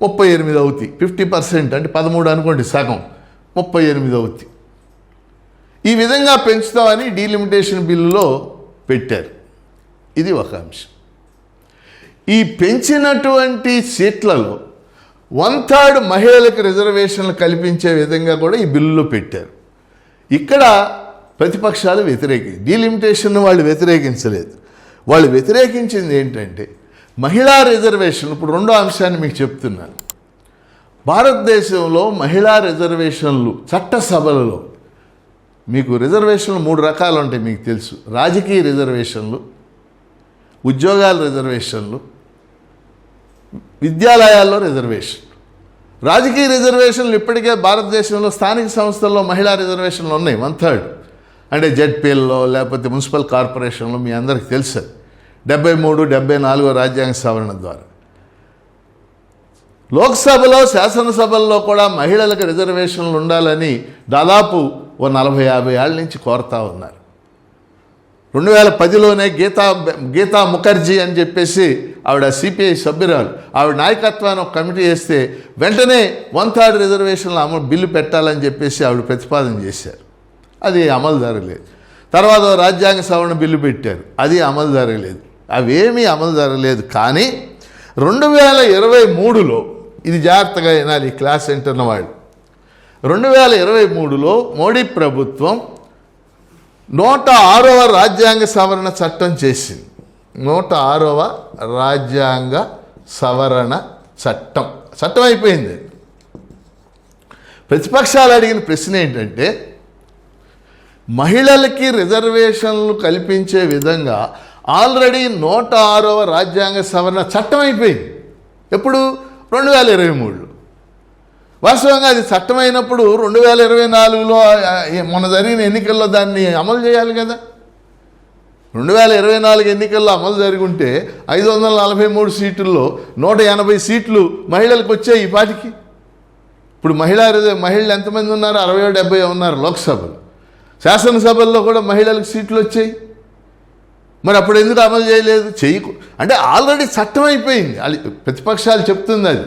38 అవుతాయి. 50% అంటే 13 అనుకోండి, సగం 38 అవుతాయి. ఈ విధంగా పెంచుతామని డీలిమిటేషన్ బిల్లులో పెట్టారు. ఇది ఒక అంశం. ఈ పెంచినటువంటి సీట్లలో 1/3 మహిళలకు రిజర్వేషన్లు కల్పించే విధంగా కూడా ఈ బిల్లులో పెట్టారు. ఇక్కడ ప్రతిపక్షాలు వ్యతిరేకించి, డీలిమిటేషన్ వాళ్ళు వ్యతిరేకించలేదు. వాళ్ళు వ్యతిరేకించింది ఏంటంటే మహిళా రిజర్వేషన్. ఇప్పుడు రెండో అంశాన్ని మీకు చెప్తున్నాను. భారతదేశంలో మహిళా రిజర్వేషన్లు చట్టసభలలో, మీకు రిజర్వేషన్లు 3 రకాలు ఉంటాయి, మీకు తెలుసు. రాజకీయ రిజర్వేషన్లు, ఉద్యోగాల రిజర్వేషన్లు, విద్యాలయాల్లో రిజర్వేషన్. రాజకీయ రిజర్వేషన్లు ఇప్పటికే భారతదేశంలో స్థానిక సంస్థల్లో మహిళా రిజర్వేషన్లు ఉన్నాయి, 1/3. అంటే జెడ్పీఎల్లో లేకపోతే మున్సిపల్ కార్పొరేషన్లో, మీ అందరికీ తెలుసు. 73, 74 రాజ్యాంగ సవరణ ద్వారా లోక్సభలో, శాసనసభల్లో కూడా మహిళలకు రిజర్వేషన్లు ఉండాలని దాదాపు 40-50 ఏళ్ళ నుంచి కోరుతా ఉన్నారు. 2010లోనే గీతా ముఖర్జీ అని చెప్పేసి ఆవిడ సిపిఐ సభ్యురాలు, ఆవిడ నాయకత్వాన్ని ఒక కమిటీ వేస్తే వెంటనే 1/3 రిజర్వేషన్లు బిల్లు పెట్టాలని చెప్పేసి ఆవిడ ప్రతిపాదన చేశారు. అది అమలు జరగలేదు. తర్వాత రాజ్యాంగ సవరణ బిల్లు పెట్టారు, అది అమలు జరగలేదు. అవేమీ అమలు జరగలేదు. కానీ 2023లో, ఇది జాగ్రత్తగా వినాలి క్లాస్ వింటున్న వాళ్ళు, 2023లో మోడీ ప్రభుత్వం 106వ రాజ్యాంగ సవరణ చట్టం చేసింది. 106వ రాజ్యాంగ సవరణ చట్టం అయిపోయింది. ప్రతిపక్షాలు అడిగిన ప్రశ్న ఏంటంటే, మహిళలకి రిజర్వేషన్లు కల్పించే విధంగా ఆల్రెడీ 106వ రాజ్యాంగ సవరణ చట్టం అయిపోయింది. ఎప్పుడు? 2023లో. వాస్తవంగా అది చట్టం అయినప్పుడు 2024లో మొన్న జరిగిన ఎన్నికల్లో దాన్ని అమలు చేయాలి కదా. 2024 ఎన్నికల్లో అమలు జరిగి ఉంటే 543 సీట్లలో 180 సీట్లు మహిళలకు వచ్చాయి ఈ పాటికి. ఇప్పుడు మహిళలు ఎంతమంది ఉన్నారు? 60-70 ఉన్నారు లోక్సభలో. శాసనసభల్లో కూడా మహిళలకు సీట్లు వచ్చాయి. మరి అప్పుడు ఎందుకు అమలు చేయలేదు? అంటే ఆల్రెడీ చట్టం అయిపోయింది. అది ప్రతిపక్షాలు చెప్తుంది. అది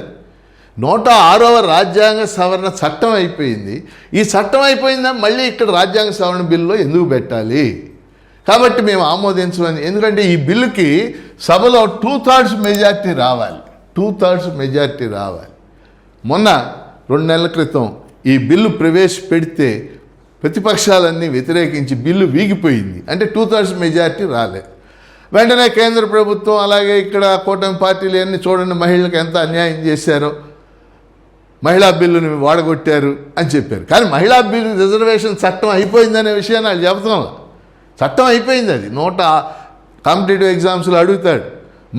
106వ రాజ్యాంగ సవరణ చట్టం అయిపోయింది. ఈ చట్టం అయిపోయిందా మళ్ళీ ఇక్కడ రాజ్యాంగ సవరణ బిల్లులో ఎందుకు పెట్టాలి? కాబట్టి మేము ఆమోదించమని. ఎందుకంటే ఈ బిల్లుకి సభలో 2/3 మెజార్టీ రావాలి. 2/3 మెజార్టీ రావాలి. మొన్న 2 నెలల క్రితం ఈ బిల్లు ప్రవేశపెడితే ప్రతిపక్షాలన్నీ వ్యతిరేకించి బిల్లు వీగిపోయింది. అంటే 2/3 మెజార్టీ రాలేదు. వెంటనే కేంద్ర ప్రభుత్వం అలాగే ఇక్కడ కూటమి పార్టీలు అన్నీ చూడండి మహిళలకు ఎంత అన్యాయం చేశారో, మహిళా బిల్లుని వాడగొట్టారు అని చెప్పారు. కానీ మహిళా బిల్లు రిజర్వేషన్ చట్టం అయిపోయిందనే విషయాన్ని వాళ్ళు చెబుతాం. చట్టం అయిపోయింది. అది కాంపిటేటివ్ ఎగ్జామ్స్లో అడుగుతాడు.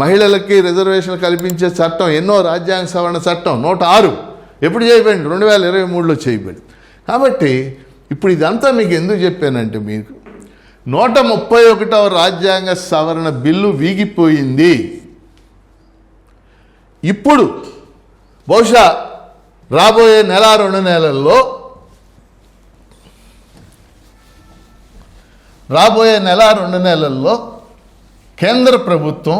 మహిళలకి రిజర్వేషన్ కల్పించే చట్టం ఎన్నో రాజ్యాంగ సవరణ చట్టం 106 ఎప్పుడు చేయబడింది? 2023లో చేయబడింది. కాబట్టి ఇప్పుడు ఇదంతా మీకు ఎందుకు చెప్పానంటే, మీకు 131వ రాజ్యాంగ సవరణ బిల్లు వీగిపోయింది. ఇప్పుడు బహుశా రాబోయే 1-2 నెలల్లో కేంద్ర ప్రభుత్వం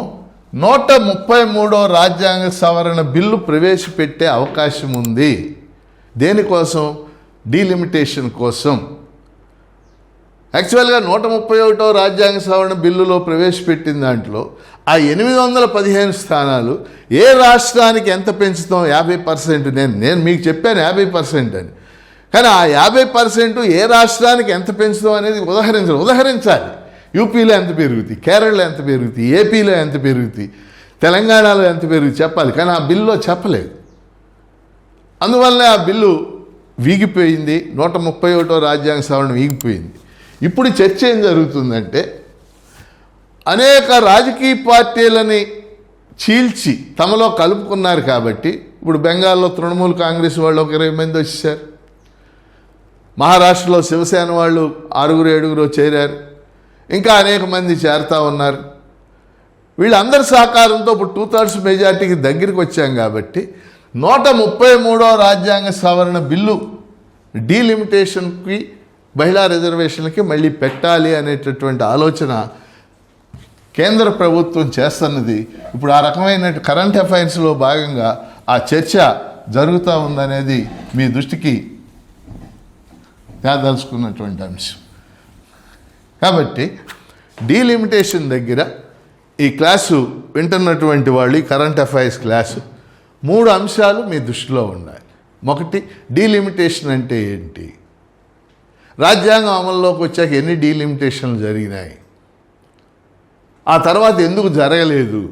133వ రాజ్యాంగ సవరణ బిల్లు ప్రవేశపెట్టే అవకాశం ఉంది. దేనికోసం? డీలిమిటేషన్ కోసం. యాక్చువల్గా 131వ రాజ్యాంగ సవరణ బిల్లులో ప్రవేశపెట్టిన దాంట్లో ఆ 815 స్థానాలు ఏ రాష్ట్రానికి ఎంత పెంచుతాం? 50%. నేను మీకు చెప్పాను 50% అని. కానీ ఆ 50% ఏ రాష్ట్రానికి ఎంత పెంచుతాం అనేది ఉదహరించాలి. యూపీలో ఎంత పెరుగుతుంది, కేరళలో ఎంత పెరుగుతుంది, ఏపీలో ఎంత పెరుగుతుంది, తెలంగాణలో ఎంత పెరుగుతుంది చెప్పాలి. కానీ ఆ బిల్లులో చెప్పలేదు. అందువల్లనే ఆ బిల్లు వీగిపోయింది. 131వ రాజ్యాంగ సవరణ వీగిపోయింది. ఇప్పుడు చర్చ ఏం జరుగుతుందంటే, అనేక రాజకీయ పార్టీలని చీల్చి తమలో కలుపుకున్నారు కాబట్టి ఇప్పుడు బెంగాల్లో తృణమూల్ కాంగ్రెస్ వాళ్ళు ఒక 20 మంది వచ్చేసారు. మహారాష్ట్రలో శివసేన వాళ్ళు 6-7 చేరారు. ఇంకా అనేక మంది చేరుతూ ఉన్నారు. వీళ్ళందరి సహకారంతో ఇప్పుడు 2/3 మెజార్టీకి దగ్గరికి వచ్చాం కాబట్టి 133వ రాజ్యాంగ సవరణ బిల్లు డీలిమిటేషన్కి, మహిళా రిజర్వేషన్లకి మళ్ళీ పెట్టాలి అనేటటువంటి ఆలోచన కేంద్ర ప్రభుత్వం చేస్తున్నది. ఇప్పుడు ఆ రకమైన కరెంట్ అఫైర్స్లో భాగంగా ఆ చర్చ జరుగుతూ ఉందనేది మీ దృష్టికి తేదలుచుకున్నటువంటి అంశం. కాబట్టి డీలిమిటేషన్ దగ్గర ఈ క్లాసు వింటున్నటువంటి వాళ్ళు, ఈ కరెంట్ అఫైర్స్ క్లాసు 3 అంశాలు మీ దృష్టిలో ఉండాలి. ఒకటి, డీలిమిటేషన్ అంటే ఏంటి? రాజ్యాంగం అమల్లోకి వచ్చాక ఎన్ని డీలిమిటేషన్లు జరిగినాయి? ఆ తర్వాత ఎందుకు జరగలేదు?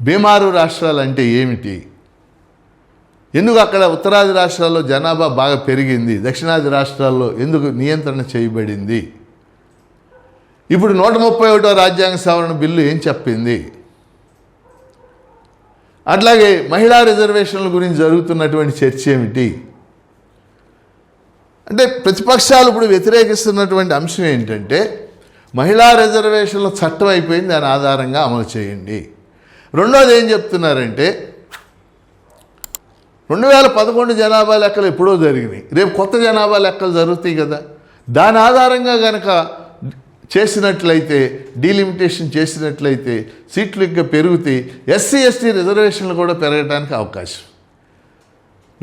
బీమారు రాష్ట్రాలు అంటే ఏమిటి? ఎందుకు అక్కడ ఉత్తరాది రాష్ట్రాల్లో జనాభా బాగా పెరిగింది, దక్షిణాది రాష్ట్రాల్లో ఎందుకు నియంత్రణ చేయబడింది? ఇప్పుడు 131వ రాజ్యాంగ సవరణ బిల్లు ఏం చెప్పింది? అట్లాగే మహిళా రిజర్వేషన్ల గురించి జరుగుతున్నటువంటి చర్చ ఏమిటి? అంటే ప్రతిపక్షాలు ఇప్పుడు వ్యతిరేకిస్తున్నటువంటి అంశం ఏంటంటే, మహిళా రిజర్వేషన్ల చట్టం అయిపోయింది, దాని ఆధారంగా అమలు చేయండి. రెండోది ఏం చెప్తున్నారంటే, 2011 జనాభా లెక్కలు ఎప్పుడో జరిగినాయి, రేపు కొత్త జనాభా లెక్కలు జరుగుతాయి కదా, దాని ఆధారంగా కనుక చేసినట్లయితే, డీలిమిటేషన్ చేసినట్లయితే సీట్లు ఇంకా పెరుగుతాయి, ఎస్సీ ఎస్టీ రిజర్వేషన్లు కూడా పెరగడానికి అవకాశం.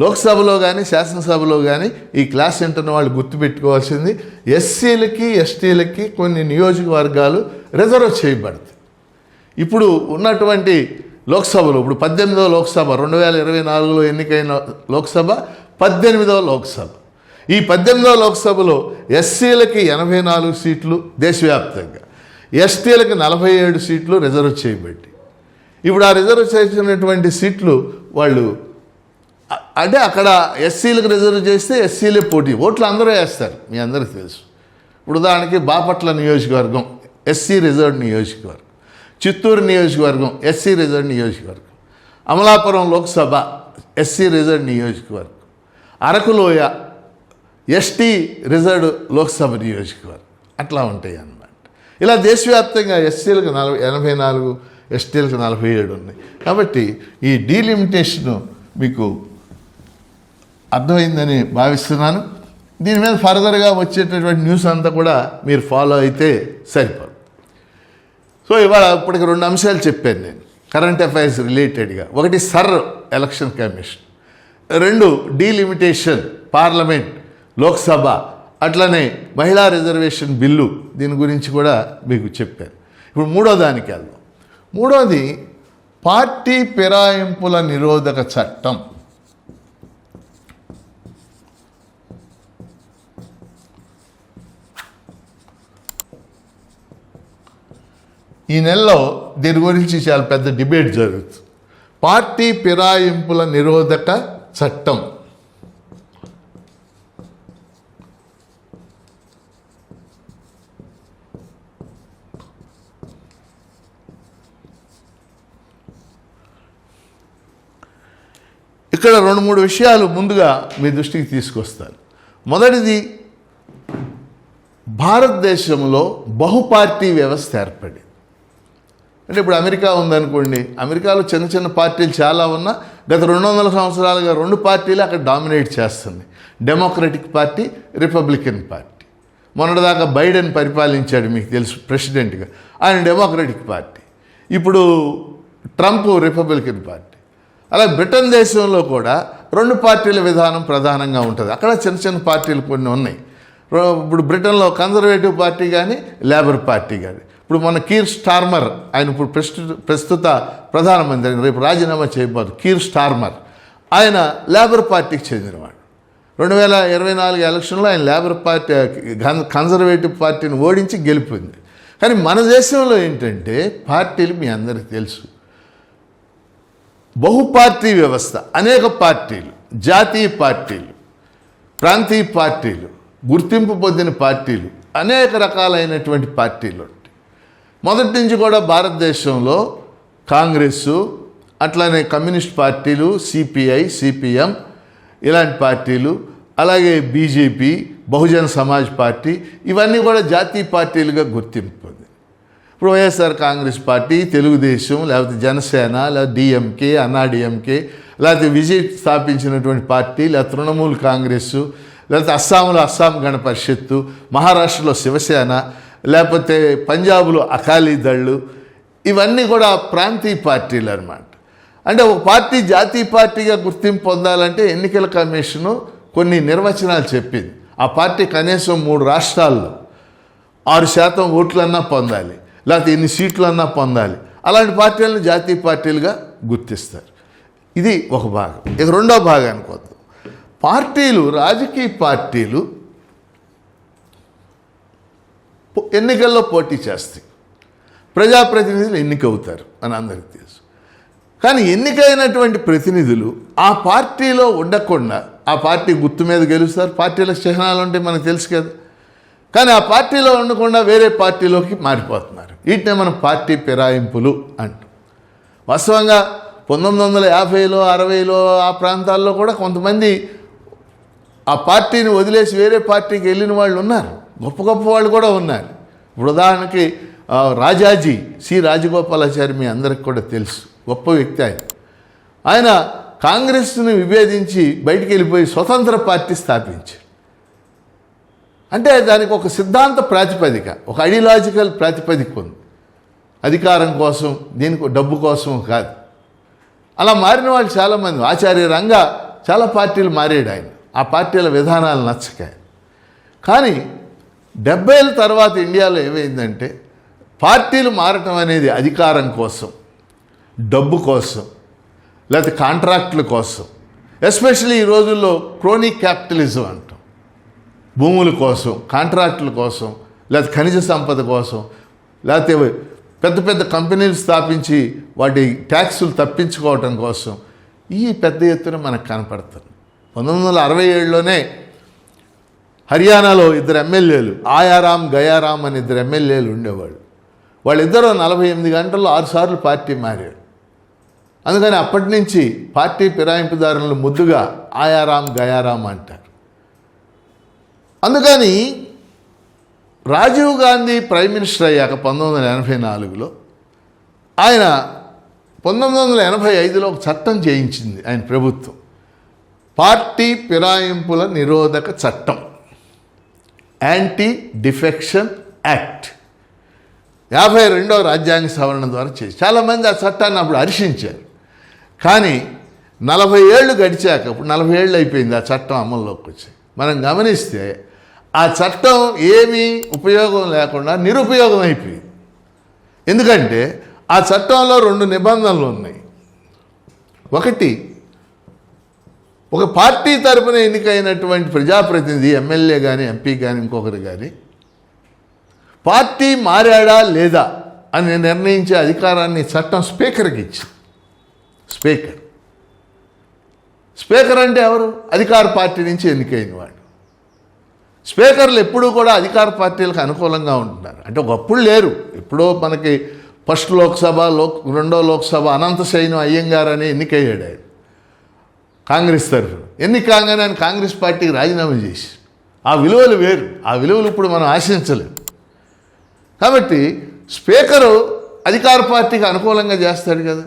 లోక్సభలో కానీ శాసనసభలో కానీ ఈ క్లాస్ వింటున్న వాళ్ళు గుర్తుపెట్టుకోవాల్సింది ఎస్సీలకి ఎస్టీలకి కొన్ని నియోజకవర్గాలు రిజర్వ్ చేయబడతాయి. ఇప్పుడు ఉన్నటువంటి లోక్సభలో ఇప్పుడు 18వ లోక్సభ 2024లో ఎన్నికైన లోక్సభ 18వ లోక్సభ. ఈ 18వ లోక్సభలో ఎస్సీలకి 84 సీట్లు దేశవ్యాప్తంగా, ఎస్టీలకి 47 సీట్లు రిజర్వ్ చేయబట్టి, ఇప్పుడు ఆ రిజర్వ్ చేసినటువంటి సీట్లు వాళ్ళు అంటే అక్కడ ఎస్సీలకు రిజర్వ్ చేస్తే ఎస్సీలే పోటీ, ఓట్లు అందరూ వేస్తారు, మీ అందరికీ తెలుసు. ఇప్పుడు ఉదాహరణకి బాపట్ల నియోజకవర్గం ఎస్సీ రిజర్వ్ నియోజకవర్గం, చిత్తూరు నియోజకవర్గం ఎస్సీ రిజర్వ్ నియోజకవర్గం, అమలాపురం లోక్సభ ఎస్సీ రిజర్వ్ నియోజకవర్గం, అరకులోయ ఎస్టీ రిజర్వ్ లోక్సభ నియోజకవర్గం, అట్లా ఉంటాయి అన్నమాట. ఇలా దేశవ్యాప్తంగా ఎస్సీలకు 84, ఎస్టీలకు 47 ఉన్నాయి. కాబట్టి ఈ డీలిమిటేషను మీకు అర్థమైందని భావిస్తున్నాను. దీని మీద ఫర్దర్గా వచ్చేటటువంటి న్యూస్ అంతా కూడా మీరు ఫాలో అయితే సరిపోదు. సో ఇవాళ ఇప్పటికి 2 అంశాలు చెప్పాను నేను కరెంట్ అఫైర్స్ రిలేటెడ్గా. ఒకటి sir election commission, 2 delimitation parliament Lok Sabha, అట్లనే మహిళా రిజర్వేషన్ బిల్లు, దీని గురించి కూడా మీకు చెప్పాను. ఇప్పుడు 3వ దానికి వెళ్దాం. 3వది పార్టీ ఫిరాయింపుల నిరోధక చట్టం. ఈ నెలలో దీని గురించి చాలా పెద్ద డిబేట్ జరుగుతుంది. పార్టీ ఫిరాయింపుల నిరోధక చట్టం ఇక్కడ 2-3 విషయాలు ముందుగా మీ దృష్టికి తీసుకొస్తాను. మొదటిది, భారతదేశంలో బహుపార్టీ వ్యవస్థ ఏర్పడింది. అంటే ఇప్పుడు అమెరికా ఉందనుకోండి, అమెరికాలో చిన్న చిన్న పార్టీలు చాలా ఉన్నా గత 200 సంవత్సరాలుగా 2 పార్టీలు అక్కడ డామినేట్ చేస్తుంది, డెమోక్రటిక్ పార్టీ, రిపబ్లికన్ పార్టీ. మొన్నటిదాకా బైడెన్ పరిపాలించాడు, మీకు తెలుసు, ప్రెసిడెంట్గా, ఆయన డెమోక్రటిక్ పార్టీ. ఇప్పుడు ట్రంప్ రిపబ్లికన్ పార్టీ. అలాగే బ్రిటన్ దేశంలో కూడా 2 పార్టీల విధానం ప్రధానంగా ఉంటుంది. అక్కడ చిన్న చిన్న పార్టీలు కొన్ని ఉన్నాయి. ఇప్పుడు బ్రిటన్లో కన్జర్వేటివ్ పార్టీ కానీ లేబర్ పార్టీ కానీ. ఇప్పుడు మన కీర్ స్టార్మర్, ఆయన ఇప్పుడు ప్రస్తుత ప్రధానమంత్రి, రేపు రాజీనామా చేయబోదు కీర్ స్టార్మర్, ఆయన లేబర్ పార్టీకి చెందినవాడు. 2024 ఎలక్షన్లో ఆయన లేబర్ పార్టీ కన్జర్వేటివ్ పార్టీని ఓడించి గెలిపింది. కానీ మన దేశంలో ఏంటంటే పార్టీలు మీ అందరికీ తెలుసు, బహుపార్టీ వ్యవస్థ, అనేక పార్టీలు, జాతీయ పార్టీలు, ప్రాంతీయ పార్టీలు, గుర్తింపు పొందిన పార్టీలు, అనేక రకాలైనటువంటి పార్టీలు ఉంటాయి. మొదటి నుంచి కూడా భారతదేశంలో కాంగ్రెస్సు, అట్లానే కమ్యూనిస్ట్ పార్టీలు, సిపిఐ, సిపిఎం ఇలాంటి పార్టీలు, అలాగే బీజేపీ, బహుజన్ సమాజ్ పార్టీ, ఇవన్నీ కూడా జాతీయ పార్టీలుగా గుర్తింపు పొంది. ఇప్పుడు వైఎస్ఆర్ కాంగ్రెస్ పార్టీ, తెలుగుదేశం, లేకపోతే జనసేన, లేకపోతే డిఎంకే, అన్నాడీఎంకే, లేకపోతే విజయ్ స్థాపించినటువంటి పార్టీ, లేకపోతే తృణమూల్ కాంగ్రెస్సు, లేకపోతే అస్సాంలో అస్సాం గణ పరిషత్తు, మహారాష్ట్రలో శివసేన, లేకపోతే పంజాబ్లో అకాలీదళ్ళు, ఇవన్నీ కూడా ప్రాంతీయ పార్టీలు అన్నమాట. అంటే ఒక పార్టీ జాతీయ పార్టీగా గుర్తింపు పొందాలంటే ఎన్నికల కమిషను కొన్ని నిర్వచనాలు చెప్పింది. ఆ పార్టీ కనీసం 3 రాష్ట్రాల్లో 6% ఓట్లన్నా పొందాలి, లేకపోతే ఎన్ని సీట్లన్నా పొందాలి. అలాంటి పార్టీలను జాతీయ పార్టీలుగా గుర్తిస్తారు. ఇది ఒక భాగం. ఇక 2వ భాగానికి వద్దాం. పార్టీలు, రాజకీయ పార్టీలు ఎన్నికల్లో పోటీ చేస్తాయి, ప్రజాప్రతినిధులు ఎన్నికవుతారు అని అందరికీ తెలుసు. కానీ ఎన్నికైనటువంటి ప్రతినిధులు ఆ పార్టీలో ఉండకుండా, ఆ పార్టీ గుర్తు మీద గెలుస్తారు, పార్టీలకు చిహ్నాలు ఉంటాయి మనకు తెలుసు కదా, కానీ ఆ పార్టీలో ఉండకుండా వేరే పార్టీలోకి మారిపోతున్నారు. వీటినే మనం పార్టీ ఫిరాయింపులు అంటాం. వాస్తవంగా 1950లో 60లో ఆ ప్రాంతాల్లో కూడా కొంతమంది ఆ పార్టీని వదిలేసి వేరే పార్టీకి వెళ్ళిన వాళ్ళు ఉన్నారు, గొప్ప గొప్ప వాళ్ళు కూడా ఉన్నారు. ఇప్పుడు ఉదాహరణకి రాజాజీ, సి రాజగోపాలాచారి మీ అందరికి కూడా తెలుసు, గొప్ప వ్యక్తి ఆయన. ఆయన కాంగ్రెస్ని విభేదించి బయటికి వెళ్ళిపోయి స్వతంత్ర పార్టీ స్థాపించారు. అంటే దానికి ఒక సిద్ధాంత ప్రాతిపదిక, ఒక ఐడియాలజికల్ ప్రాతిపదిక ఉంది. అధికారం కోసం, దీనికి డబ్బు కోసం కాదు. అలా మారిన వాళ్ళు చాలామంది. ఆచార్య రంగా చాలా పార్టీలు మారాడు ఆయన, ఆ పార్టీల విధానాలు నచ్చక. కానీ 70ల తర్వాత ఇండియాలో ఏమైందంటే పార్టీలు మారటం అనేది అధికారం కోసం, డబ్బు కోసం, లేకపోతే కాంట్రాక్టుల కోసం, ఎస్పెషల్లీ ఈ రోజుల్లో క్రోనిక్ క్యాపిటలిజం అంటాం. భూముల కోసం, కాంట్రాక్టుల కోసం, లేకపోతే ఖనిజ సంపద కోసం, లేకపోతే పెద్ద పెద్ద కంపెనీలు స్థాపించి వాటి ట్యాక్సులు తప్పించుకోవటం కోసం ఈ పెద్ద ఎత్తున మనకు కనపడుతుంది. 1967లోనే హర్యానాలో 2 ఎమ్మెల్యేలు, ఆయారాం గయారాం అని 2 ఎమ్మెల్యేలు ఉండేవాళ్ళు. వాళ్ళిద్దరూ 48 గంటల్లో 6 సార్లు పార్టీ మారారు. అందుకని అప్పటి నుంచి పార్టీ ఫిరాయింపుదారులను ముద్దుగా ఆయారాం గయారాం అంటారు. అందుకని రాజీవ్ గాంధీ ప్రైమ్ మినిస్టర్ అయ్యాక 1984లో ఆయన 1985లో ఒక చట్టం చేయించింది ఆయన ప్రభుత్వం, పార్టీ ఫిరాయింపుల నిరోధక చట్టం, యాంటీ డిఫెక్షన్ యాక్ట్. 52వ రాజ్యాంగ సవరణ ద్వారా చేసి చాలామంది ఆ చట్టాన్ని అప్పుడు హర్షించారు. కానీ 40 ఏళ్ళు గడిచాక, ఇప్పుడు 40 ఏళ్ళు అయిపోయింది ఆ చట్టం అమల్లోకి వచ్చి, మనం గమనిస్తే ఆ చట్టం ఏమీ ఉపయోగం లేకుండా నిరుపయోగం అయిపోయింది. ఎందుకంటే ఆ చట్టంలో 2 నిబంధనలు ఉన్నాయి. ఒకటి, ఒక పార్టీ తరపున ఎన్నికైనటువంటి ప్రజాప్రతినిధి, ఎమ్మెల్యే కానీ ఎంపీ కానీ ఇంకొకరు కానీ పార్టీ మారాడా లేదా అని నిర్ణయించే అధికారాన్ని చట్టం స్పీకర్కి ఇచ్చింది. స్పీకర్ అంటే ఎవరు? అధికార పార్టీ నుంచి ఎన్నికైన వాడు. స్పీకర్లు ఎప్పుడూ కూడా అధికార పార్టీలకు అనుకూలంగా ఉంటున్నారు. అంటే ఒకప్పుడు లేరు, ఎప్పుడో మనకి ఫస్ట్ లోక్సభ, 2వ లోక్సభ అనంతశయనం అయ్యంగార్ అని ఎన్నికయ్యాడు ఆయన కాంగ్రెస్ తరఫున. కాగానే ఆయన కాంగ్రెస్ పార్టీకి రాజీనామా చేసి, ఆ విలువలు వేరు, ఆ విలువలు ఇప్పుడు మనం ఆశించలేము. కాబట్టి స్పీకరు అధికార పార్టీకి అనుకూలంగా చేస్తాడు కదా.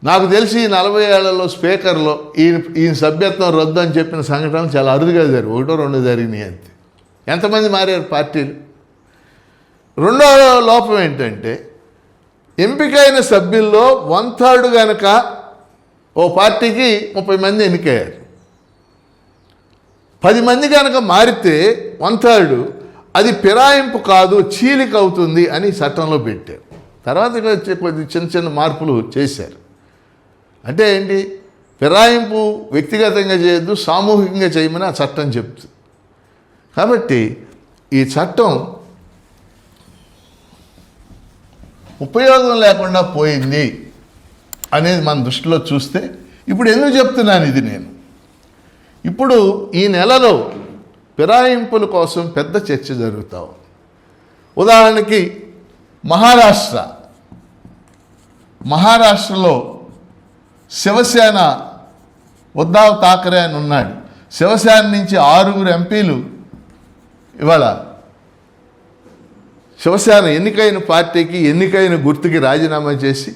నాకు తెలిసి 40 ఏళ్లలో స్పీకర్లో ఈయన సభ్యత్వం రద్దు అని చెప్పిన సంఘటనలు చాలా అరుదుగా జరిగాయి, 1-2 జరిగినాయి అంతే. ఎంతమంది మారారు పార్టీలు? రెండో లోపం ఏంటంటే ఎంపికైన సభ్యుల్లో 1/3 కనుక ఓ పార్టీకి 30 మంది ఎన్నికయ్యారు. 10 మంది కనుక మారితే 1/3 అది ఫిరాయింపు కాదు, చీలిక అవుతుంది అని చట్టంలో పెట్టారు. తర్వాత కొద్ది చిన్న చిన్న మార్పులు చేశారు. అంటే ఏంటి? ఫిరాయింపు వ్యక్తిగతంగా చేయొద్దు, సామూహికంగా చేయమని ఆ చట్టం చెప్తుంది. కాబట్టి ఈ చట్టం ఉపయోగం లేకుండా పోయింది అనేది మన దృష్టిలో చూస్తే, ఇప్పుడు ఎందుకు చెప్తున్నాను ఇది నేను? ఇప్పుడు ఈ నెలలో ఫిరాయింపుల కోసం పెద్ద చర్చ జరుగుతూ ఉంది. ఉదాహరణకి మహారాష్ట్రలో శివసేన ఉద్ధవ్ ఠాకరే అని ఉన్నాడు. శివసేన నుంచి 6 ఎంపీలు ఇవాళ శివసేన ఎన్నికైన పార్టీకి, ఎన్నికైన గుర్తుకి రాజీనామా చేసి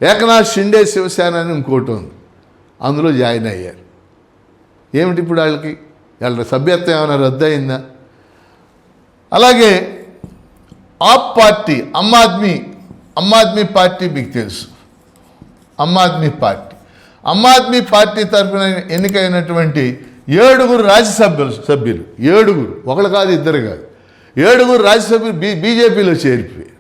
ఏకనాథ్ షిండే శివసేన అని ఇంకోటి ఉంది, అందులో జాయిన్ అయ్యారు. ఏమిటి ఇప్పుడు వాళ్ళ సభ్యత్వం ఏమైనా రద్దు అయిందా? అలాగే ఆప్ పార్టీ, ఆమ్ ఆద్మీ పార్టీ మీకు తెలుసు, ఆమ్ ఆద్మీ పార్టీ తరఫున ఎన్నికైనటువంటి 7 రాజ్యసభ్యులు 7, ఒకళ్ళు కాదు, 2 కాదు, 7 రాజ్యసభ్యులు బీజేపీలో చేరిపోయారు.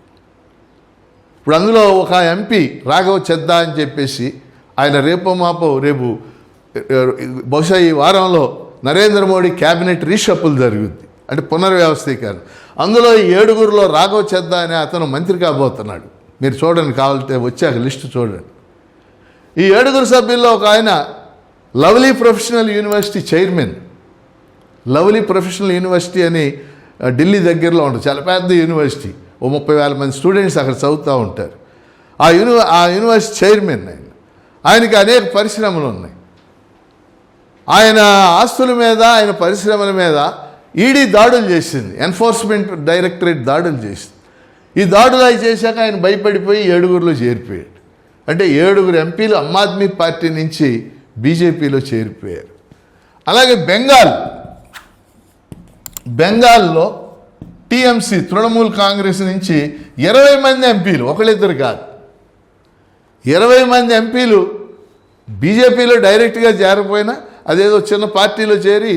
ఇప్పుడు అందులో ఒక ఎంపీ రాఘవ్ చెద్దా అని చెప్పేసి ఆయన రేపు బహుశా ఈ వారంలో నరేంద్ర మోడీ క్యాబినెట్ రీషఫుల్ జరుగుద్ది, అంటే పునర్వ్యవస్థీకరణ. అందులో ఈ 7లో రాఘవ్ చెద్దా అనే అతను మంత్రి కాబోతున్నాడు. మీరు చూడండి, కావాలంటే వచ్చాక లిస్టు చూడండి. ఈ 7 సభ్యుల్లో ఒక ఆయన lovely professional university chairman. Lovely professional university అని ఢిల్లీ దగ్గరలో ఉంటుంది, చాలా పెద్ద యూనివర్సిటీ, ఓ 30,000 మంది స్టూడెంట్స్ అక్కడ చదువుతూ ఉంటారు. ఆ యూనివర్సిటీ చైర్మన్ ఆయనకి అనేక పరిశ్రమలు ఉన్నాయి. ఆయన ఆస్తుల మీద, ఆయన పరిశ్రమల మీద ఈడీ దాడులు చేసింది, ఎన్ఫోర్స్మెంట్ డైరెక్టరేట్ దాడులు చేసింది. ఈ దాడులు అవి చేశాక ఆయన భయపడిపోయి 7లో చేరిపోయాడు. అంటే 7 ఎంపీలు ఆమ్ ఆద్మీ పార్టీ నుంచి బీజేపీలో చేరిపోయారు. అలాగే బెంగాల్లో టీఎంసీ, తృణమూల్ కాంగ్రెస్ నుంచి 20 మంది ఎంపీలు, 1-2 కాదు, 20 మంది ఎంపీలు బీజేపీలో డైరెక్ట్గా చేరపోయినా అదేదో చిన్న పార్టీలో చేరి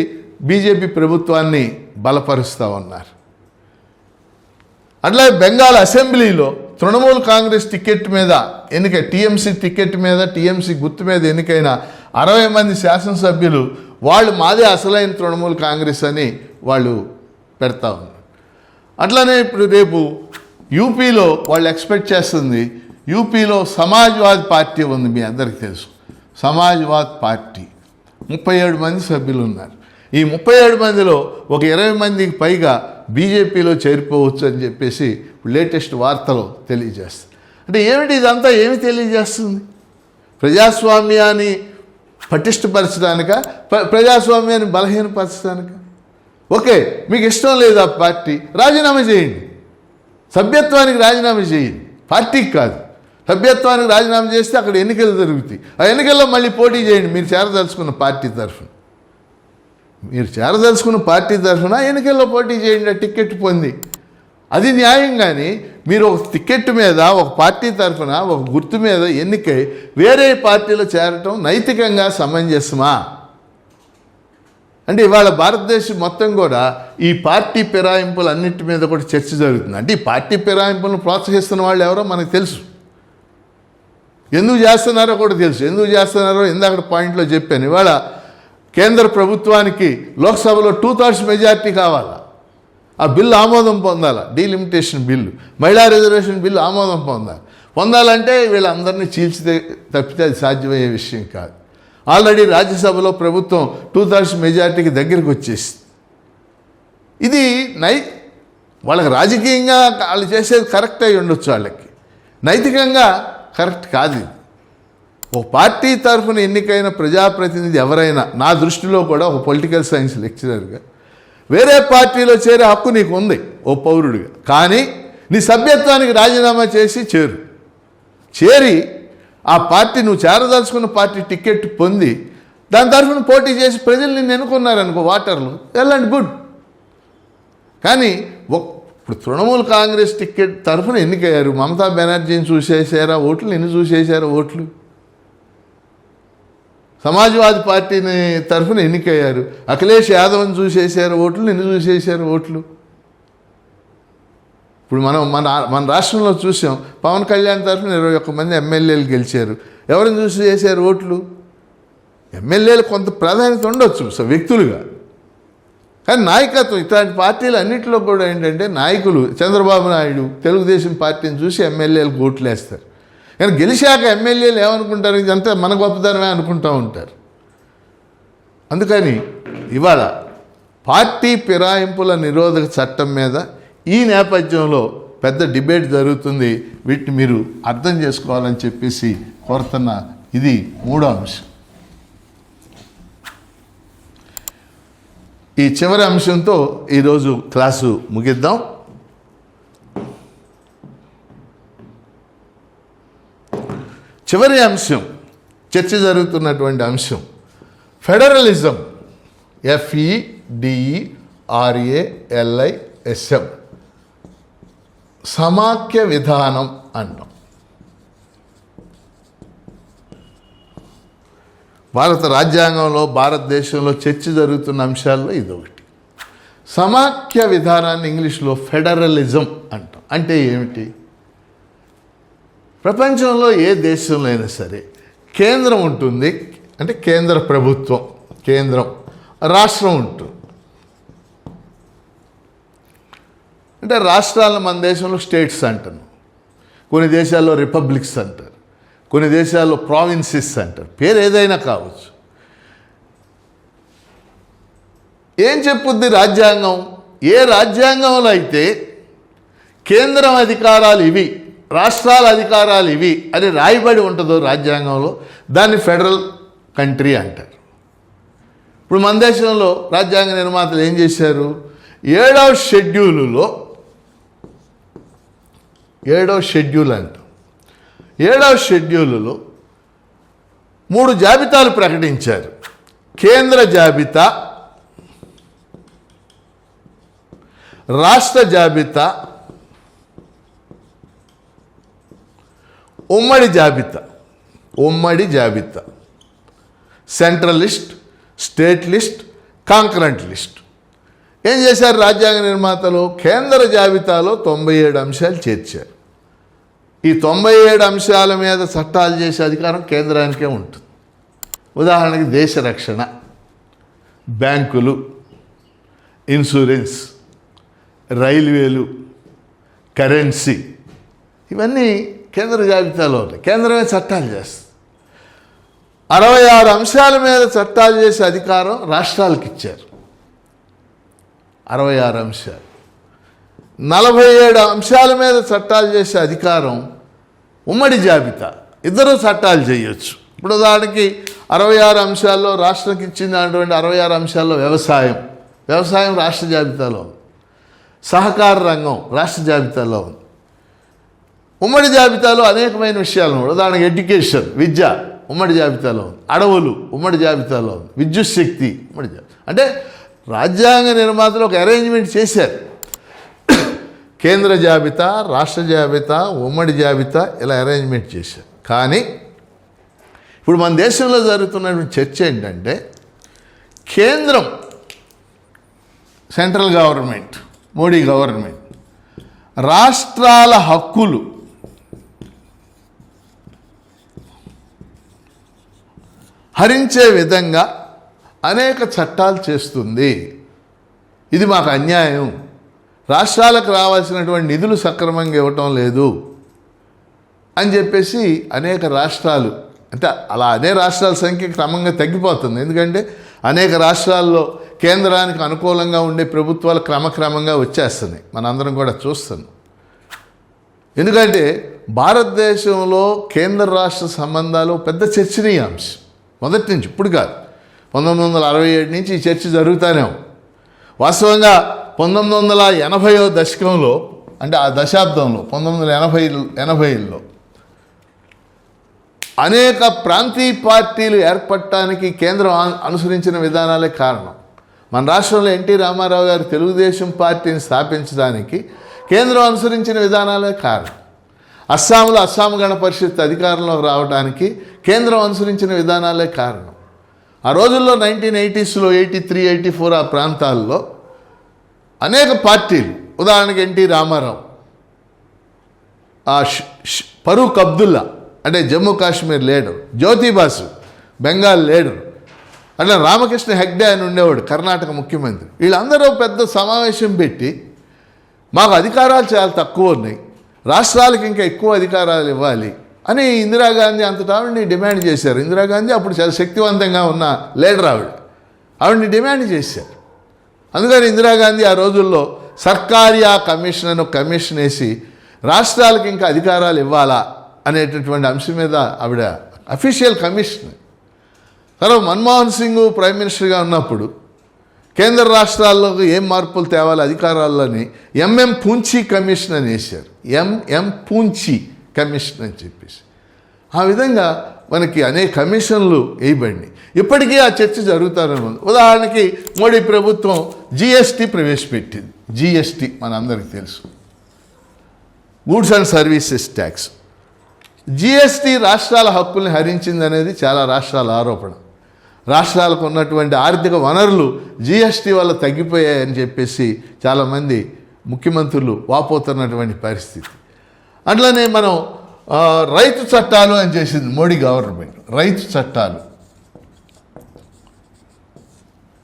బీజేపీ ప్రభుత్వాన్ని బలపరుస్తూ ఉన్నారు. అట్లా బెంగాల్ అసెంబ్లీలో తృణమూల్ కాంగ్రెస్ టికెట్ మీద ఎన్నిక, టీఎంసీ టికెట్ మీద, టీఎంసీ గుర్తు మీద ఎన్నికైన 60 మంది శాసనసభ్యులు వాళ్ళు మాదే అసలైన తృణమూల్ కాంగ్రెస్ అని వాళ్ళు పెడతా ఉన్నారు. అట్లానే ఇప్పుడు రేపు యూపీలో వాళ్ళు ఎక్స్పెక్ట్ చేస్తుంది, యూపీలో సమాజ్వాద్ పార్టీ ఉంది, మీ అందరికీ తెలుసు. సమాజ్వాద్ పార్టీ 37 మంది సభ్యులు ఉన్నారు. ఈ 37 మందిలో ఒక 20 మందికి పైగా బీజేపీలో చేరిపోవచ్చు అని చెప్పేసి లేటెస్ట్ వార్తలు తెలియజేస్తుంది. అంటే ఏమిటి ఇదంతా ఏమి తెలియజేస్తుంది? ప్రజాస్వామ్యాన్ని పటిష్టపరచడానిక, ప్రజాస్వామ్యాన్ని బలహీనపరచడానిక? ఓకే, మీకు ఇష్టం లేదు ఆ పార్టీ, రాజీనామా చేయండి. సభ్యత్వానికి రాజీనామా చేయండి, పార్టీకి కాదు. సభ్యత్వానికి రాజీనామా చేస్తే అక్కడ ఎన్నికలు జరుగుతాయి. ఆ ఎన్నికల్లో మళ్ళీ పోటీ చేయండి. మీరు చేరదలుచుకున్న పార్టీ తరఫున, ఎన్నికల్లో పోటీ చేయండి, ఆ టికెట్ పొంది. అది న్యాయం. కానీ మీరు ఒక టికెట్ మీద, ఒక పార్టీ తరఫున, ఒక గుర్తు మీద ఎన్నికై వేరే పార్టీలో చేరటం నైతికంగా సమంజసమా? అంటే ఇవాళ భారతదేశం మొత్తం కూడా ఈ పార్టీ ఫిరాయింపులు అన్నింటి మీద కూడా చర్చ జరుగుతుంది. అంటే ఈ పార్టీ ఫిరాయింపులను ప్రోత్సహిస్తున్న వాళ్ళు ఎవరో మనకు తెలుసు, ఎందుకు చేస్తున్నారో కూడా తెలుసు. ఎందుకు చేస్తున్నారో ఇందాక పాయింట్లో చెప్పాను. ఇవాళ కేంద్ర ప్రభుత్వానికి లోక్సభలో 2/3 మెజార్టీ కావాలా, ఆ బిల్లు ఆమోదం పొందాలా, డీలిమిటేషన్ బిల్లు, మహిళా రిజర్వేషన్ బిల్లు ఆమోదం పొందాలంటే వీళ్ళందరినీ చీల్చితే తప్పితే అది సాధ్యమయ్యే విషయం కాదు. ఆల్రెడీ రాజ్యసభలో ప్రభుత్వం 2/3 మెజార్టీకి దగ్గరికి వచ్చేసింది. ఇది వాళ్ళకి రాజకీయంగా వాళ్ళు చేసేది కరెక్ట్ అయి ఉండొచ్చు, వాళ్ళకి నైతికంగా కరెక్ట్ కాదు. ఒక పార్టీ తరఫున ఎన్నికైన ప్రజాప్రతినిధి ఎవరైనా, నా దృష్టిలో కూడా ఒక పొలిటికల్ సైన్స్ లెక్చరర్గా, వేరే పార్టీలో చేరే హక్కు నీకు ఉంది ఓ పౌరుడిగా. కానీ నీ సభ్యత్వానికి రాజీనామా చేసి చేరి ఆ పార్టీ, నువ్వు చేరదలుచుకున్న పార్టీ టికెట్ పొంది దాని తరఫున పోటీ చేసి ప్రజలు నిన్ను ఎన్నుకున్నారనుకో, ఓటర్లు, వెళ్ళండి, గుడ్. కానీ ఇప్పుడు తృణమూల్ కాంగ్రెస్ టికెట్ తరఫున ఎన్నికయ్యారు. మమతా బెనర్జీని చూసేసారా ఓట్లు? ఎన్ని చూసేసారా ఓట్లు? సమాజ్వాదీ పార్టీని తరఫున ఎన్నికయ్యారు. అఖిలేష్ యాదవ్ని చూసేసారు ఓట్లు, ఎన్ని చూసేసారు ఓట్లు? ఇప్పుడు మన రాష్ట్రంలో చూసాం, పవన్ కళ్యాణ్ తరఫున 21 మంది ఎమ్మెల్యేలు గెలిచారు. ఎవరిని చూసి చేశారు ఓట్లు? ఎమ్మెల్యేలు కొంత ప్రాధాన్యత ఉండొచ్చు వ్యక్తులుగా, కానీ నాయకత్వం ఇట్లాంటి పార్టీలు అన్నింటిలో కూడా ఏంటంటే నాయకులు, చంద్రబాబు నాయుడు తెలుగుదేశం పార్టీని చూసి ఎమ్మెల్యేలకు ఓట్లు వేస్తారు. కానీ గెలిచాక ఎమ్మెల్యేలు ఏమనుకుంటారు? ఇదంతా మన గొప్పతనమే అనుకుంటూ ఉంటారు. అందుకని ఇవాళ పార్టీ ఫిరాయింపుల నిరోధక చట్టం మీద ఈ నేపథ్యంలో పెద్ద డిబేట్ జరుగుతుంది. వీటిని మీరు అర్థం చేసుకోవాలని చెప్పేసి కోరుతున్న ఇది 3వ అంశం. ఈ చివరి అంశంతో ఈరోజు క్లాసు ముగిద్దాం. చివరి అంశం, చర్చ జరుగుతున్నటువంటి అంశం ఫెడరలిజం, FEDERALISM, సమాఖ్య విధానం అంటాం. భారత రాజ్యాంగంలో, భారతదేశంలో చర్చ జరుగుతున్న అంశాల్లో ఇదొకటి. సమాఖ్య విధానాన్ని ఇంగ్లీష్లో ఫెడరలిజం అంటాం. అంటే ఏమిటి? ప్రపంచంలో ఏ దేశంలో అయినా సరే కేంద్రం ఉంటుంది, అంటే కేంద్ర ప్రభుత్వం, కేంద్రం, రాష్ట్రం ఉంటుంది. అంటే రాష్ట్రాలను మన దేశంలో స్టేట్స్ అంటారు, కొన్ని దేశాల్లో రిపబ్లిక్స్ అంటారు, కొన్ని దేశాల్లో ప్రావిన్సెస్ అంటారు, పేరు ఏదైనా కావచ్చు. ఏం చెప్పుద్ది రాజ్యాంగం? ఏ రాజ్యాంగంలో అయితే కేంద్రం అధికారాలు ఇవి, రాష్ట్రాల అధికారాలు ఇవి అని రాయబడి ఉంటుందో రాజ్యాంగంలో, దాన్ని ఫెడరల్ కంట్రీ అంటారు. ఇప్పుడు మన దేశంలో రాజ్యాంగ నిర్మాతలు ఏం చేశారు? 7వ షెడ్యూలులో, 7వ షెడ్యూల్ అంటాం, 7వ షెడ్యూలులో 3 జాబితాలు ప్రకటించారు. కేంద్ర జాబితా, రాష్ట్ర జాబితా, ఉమ్మడి జాబితా. సెంట్రలిస్ట్, స్టేట్ లిస్ట్, కాంకరెంట్ లిస్ట్. ఏం చేశారు రాజ్యాంగ నిర్మాతలు? కేంద్ర జాబితాలో 97 అంశాలు చేర్చారు. ఈ 97 అంశాల మీద చట్టాలు చేసే అధికారం కేంద్రానికే ఉంటుంది. ఉదాహరణకి దేశ రక్షణ, బ్యాంకులు, ఇన్సూరెన్స్, రైల్వేలు, కరెన్సీ, ఇవన్నీ కేంద్ర జాబితాలో ఉన్నాయి. కేంద్రమే చట్టాలు చేస్తుంది. 66 అంశాల మీద చట్టాలు చేసే అధికారం రాష్ట్రాలకు ఇచ్చారు. 66 అంశాలు. 47 అంశాల మీద చట్టాలు చేసే అధికారం ఉమ్మడి జాబితా, ఇద్దరు చట్టాలు చేయొచ్చు. ఇప్పుడు ఉదాహరణకి 66 అంశాల్లో రాష్ట్రానికి ఇచ్చింది అటువంటి 66 అంశాల్లో వ్యవసాయం రాష్ట్ర జాబితాలో ఉంది. సహకార రంగం రాష్ట్ర జాబితాలో ఉంది. ఉమ్మడి జాబితాలో అనేకమైన విషయాలు ఉన్నాయి. ఉదాహరణకి ఎడ్యుకేషన్, విద్య ఉమ్మడి జాబితాలో ఉంది. అడవులు ఉమ్మడి జాబితాలో ఉంది. విద్యుత్ శక్తి ఉమ్మడి జాబితా. అంటే రాజ్యాంగ నిర్మాతలు ఒక అరేంజ్మెంట్ చేశారు. కేంద్ర జాబితా, రాష్ట్ర జాబితా, ఉమ్మడి జాబితా ఇలా అరేంజ్మెంట్ చేశారు. కానీ ఇప్పుడు మన దేశంలో జరుగుతున్నటువంటి చర్చ ఏంటంటే, కేంద్రం, సెంట్రల్ గవర్నమెంట్, మోడీ గవర్నమెంట్ రాష్ట్రాల హక్కులు హరించే విధంగా అనేక చట్టాలు చేస్తుంది. ఇది మాకు అన్యాయం, రాష్ట్రాలకు రావాల్సినటువంటి నిధులు సక్రమంగా ఇవ్వటం లేదు అని చెప్పేసి అనేక రాష్ట్రాలు, అంటే అలా అనేక రాష్ట్రాల సంఖ్య క్రమంగా తగ్గిపోతుంది. ఎందుకంటే అనేక రాష్ట్రాల్లో కేంద్రానికి అనుకూలంగా ఉండే ప్రభుత్వాలు క్రమక్రమంగా వచ్చేస్తున్నాయి. మనందరం కూడా చూస్తున్నాం. ఎందుకంటే భారతదేశంలో కేంద్ర రాష్ట్ర సంబంధాలు పెద్ద చర్చనీయాంశం. మొదటి నుంచి, ఇప్పుడు కాదు, 1967 నుంచి ఈ చర్చ జరుగుతూనే ఉంది. వాస్తవంగా 1980వ దశకంలో, అంటే ఆ దశాబ్దంలో 1980లో అనేక ప్రాంతీయ పార్టీలు ఏర్పడటానికి కేంద్రం అనుసరించిన విధానాలే కారణం. మన రాష్ట్రంలో ఎన్టీ రామారావు గారు తెలుగుదేశం పార్టీని స్థాపించడానికి కేంద్రం అనుసరించిన విధానాలే కారణం. అస్సాంలో అస్సాం గణ పరిషత్ అధికారంలోకి రావడానికి కేంద్రం అనుసరించిన విధానాలే కారణం. ఆ రోజుల్లో 1980స్లో 83, 84 ఆ ప్రాంతాల్లో అనేక పార్టీలు, ఉదాహరణకి ఎన్టీ రామారావు, ఫరూక్ అబ్దుల్లా అంటే జమ్మూ కాశ్మీర్ లీడర్, జ్యోతిబాసు బెంగాల్ లీడర్, అట్లా రామకృష్ణ హెగ్డే అని ఉండేవాడు కర్ణాటక ముఖ్యమంత్రి. వీళ్ళందరూ పెద్ద సమావేశం పెట్టి మాకు అధికారాలు చాలా తక్కువ ఉన్నాయి, రాష్ట్రాలకు ఇంకా ఎక్కువ అధికారాలు ఇవ్వాలి అని ఇందిరాగాంధీ అంతటావిడిని డిమాండ్ చేశారు. ఇందిరాగాంధీ అప్పుడు చాలా శక్తివంతంగా ఉన్న లీడర్ ఆవిడని డిమాండ్ చేశారు. అందుకని ఇందిరాగాంధీ ఆ రోజుల్లో సర్కారియా కమిషన్ అని ఒక కమిషన్ వేసి రాష్ట్రాలకు ఇంకా అధికారాలు ఇవ్వాలా అనేటటువంటి అంశం మీద ఆవిడ అఫీషియల్ కమిషన్. తర్వాత మన్మోహన్ సింగ్ ప్రైమ్ మినిస్టర్గా ఉన్నప్పుడు కేంద్ర రాష్ట్రాల్లోకి ఏం మార్పులు తేవాలి అధికారాల్లోని ఎంఎం పూంచి కమిషన్ అని వేశారు. ఎంఎం పూంచి కమిషన్ అని చెప్పేసి ఆ విధంగా మనకి అనేక కమిషన్లు వేయబడి ఇప్పటికీ ఆ చర్చ జరుగుతూనే ఉంది. ఉదాహరణకి మోడీ ప్రభుత్వం జిఎస్టీ ప్రవేశపెట్టింది. జిఎస్టీ మనందరికీ తెలుసు, goods and services tax. GST రాష్ట్రాల హక్కుల్ని హరించింది అనేది చాలా రాష్ట్రాల ఆరోపణ. రాష్ట్రాలకు ఉన్నటువంటి ఆర్థిక వనరులు జిఎస్టీ వల్ల తగ్గిపోయాయని చెప్పేసి చాలామంది ముఖ్యమంత్రులు వాపోతున్నటువంటి పరిస్థితి. అట్లనే మనం రైతు చట్టాలు అని చేసింది మోడీ గవర్నమెంట్. రైతు చట్టాలు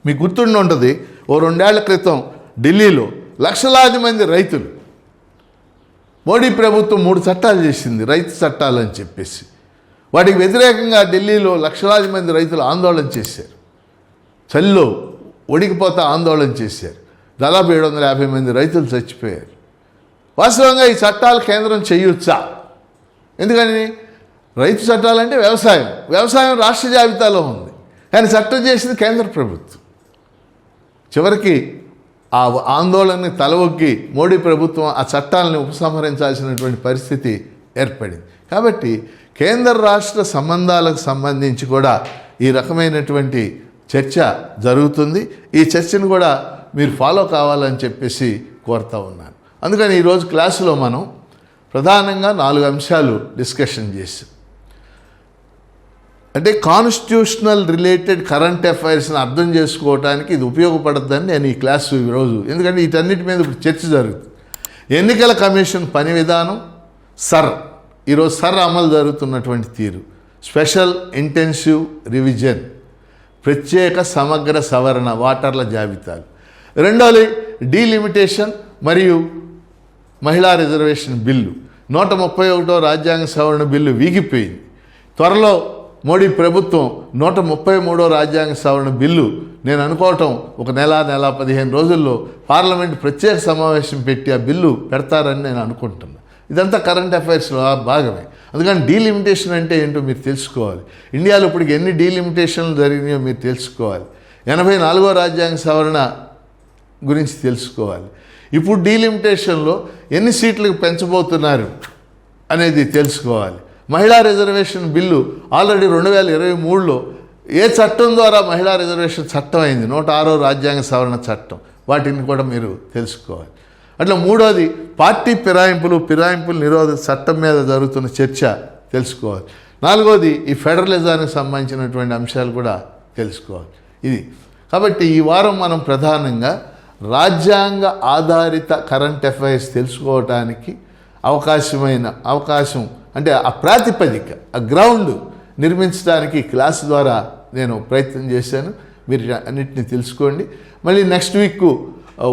మీకు గుర్తుండి ఉంటుంది, ఓ 2 ఏళ్ల క్రితం ఢిల్లీలో లక్షలాది మంది రైతులు, మోడీ ప్రభుత్వం 3 చట్టాలు చేసింది రైతు చట్టాలు అని చెప్పేసి. వాటికి వ్యతిరేకంగా ఢిల్లీలో లక్షలాది మంది రైతులు ఆందోళన చేశారు. చలిలో ఒడికిపోతా ఆందోళన చేశారు. దాదాపు 750 మంది రైతులు చచ్చిపోయారు. వాస్తవంగా ఈ చట్టాలు కేంద్రం చేయొచ్చా? ఎందుకని రైతు చట్టాలంటే వ్యవసాయం రాష్ట్ర జాబితాలో ఉంది, కానీ చట్టం చేసింది కేంద్ర ప్రభుత్వం. చివరికి ఆ ఆందోళనని తలవొగ్గి మోడీ ప్రభుత్వం ఆ చట్టాలని ఉపసంహరించాల్సినటువంటి పరిస్థితి ఏర్పడింది. కాబట్టి కేంద్ర రాష్ట్ర సంబంధాలకు సంబంధించి కూడా ఈ రకమైనటువంటి చర్చ జరుగుతుంది. ఈ చర్చను కూడా మీరు ఫాలో కావాలని చెప్పేసి కోరుతూ ఉన్నాను. అందుకని ఈరోజు క్లాసులో మనం ప్రధానంగా 4 అంశాలు డిస్కషన్ చేసాం. అంటే కాన్స్టిట్యూషనల్ రిలేటెడ్ కరెంట్ అఫైర్స్ని అర్థం చేసుకోవడానికి ఇది ఉపయోగపడుతుందని నేను ఈ క్లాసు ఈరోజు, ఎందుకంటే వీటన్నిటి మీద ఇప్పుడు చర్చ జరుగుతుంది. ఎన్నికల కమిషన్ పని విధానం, ఈరోజు అమలు జరుగుతున్నటువంటి తీరు, స్పెషల్ ఇంటెన్సివ్ రివిజన్, ప్రత్యేక సమగ్ర సవరణ ఓటర్ల జాబితాలు. రెండోది డీలిమిటేషన్ మరియు మహిళా రిజర్వేషన్ బిల్లు. 131వ రాజ్యాంగ సవరణ బిల్లు వీగిపోయింది. త్వరలో మోడీ ప్రభుత్వం 133వ రాజ్యాంగ సవరణ బిల్లు నేను అనుకోవటం ఒక నెల 15 రోజుల్లో పార్లమెంట్ ప్రత్యేక సమావేశం పెట్టి ఆ బిల్లు పెడతారని నేను అనుకుంటున్నాను. ఇదంతా కరెంట్ అఫైర్స్లో భాగమే. అందుకని డీలిమిటేషన్ అంటే ఏంటో మీరు తెలుసుకోవాలి. ఇండియాలో ఇప్పటికి ఎన్ని డీలిమిటేషన్లు జరిగినాయో మీరు తెలుసుకోవాలి. 84వ రాజ్యాంగ సవరణ గురించి తెలుసుకోవాలి. ఇప్పుడు డీలిమిటేషన్లో ఎన్ని సీట్లకు పెంచబోతున్నారు అనేది తెలుసుకోవాలి. మహిళా రిజర్వేషన్ బిల్లు ఆల్రెడీ 2023లో ఏ చట్టం ద్వారా మహిళా రిజర్వేషన్ చట్టం అయింది, 106వ రాజ్యాంగ సవరణ చట్టం, వాటిని కూడా మీరు తెలుసుకోవాలి. అట్లా మూడోది పార్టీ ఫిరాయింపుల నిరోధక చట్టం మీద జరుగుతున్న చర్చ తెలుసుకోవాలి. నాలుగోది ఈ ఫెడరలిజానికి సంబంధించినటువంటి అంశాలు కూడా తెలుసుకోవాలి. ఇది కాబట్టి ఈ వారం మనం ప్రధానంగా రాజ్యాంగ ఆధారిత కరెంట్ అఫైర్స్ తెలుసుకోవటానికి అవకాశం అంటే ఆ ప్రాతిపదిక, ఆ గ్రౌండ్ నిర్మించడానికి క్లాస్ ద్వారా నేను ప్రయత్నం చేశాను. మీరు అన్నిటిని తెలుసుకోండి. మళ్ళీ నెక్స్ట్ వీక్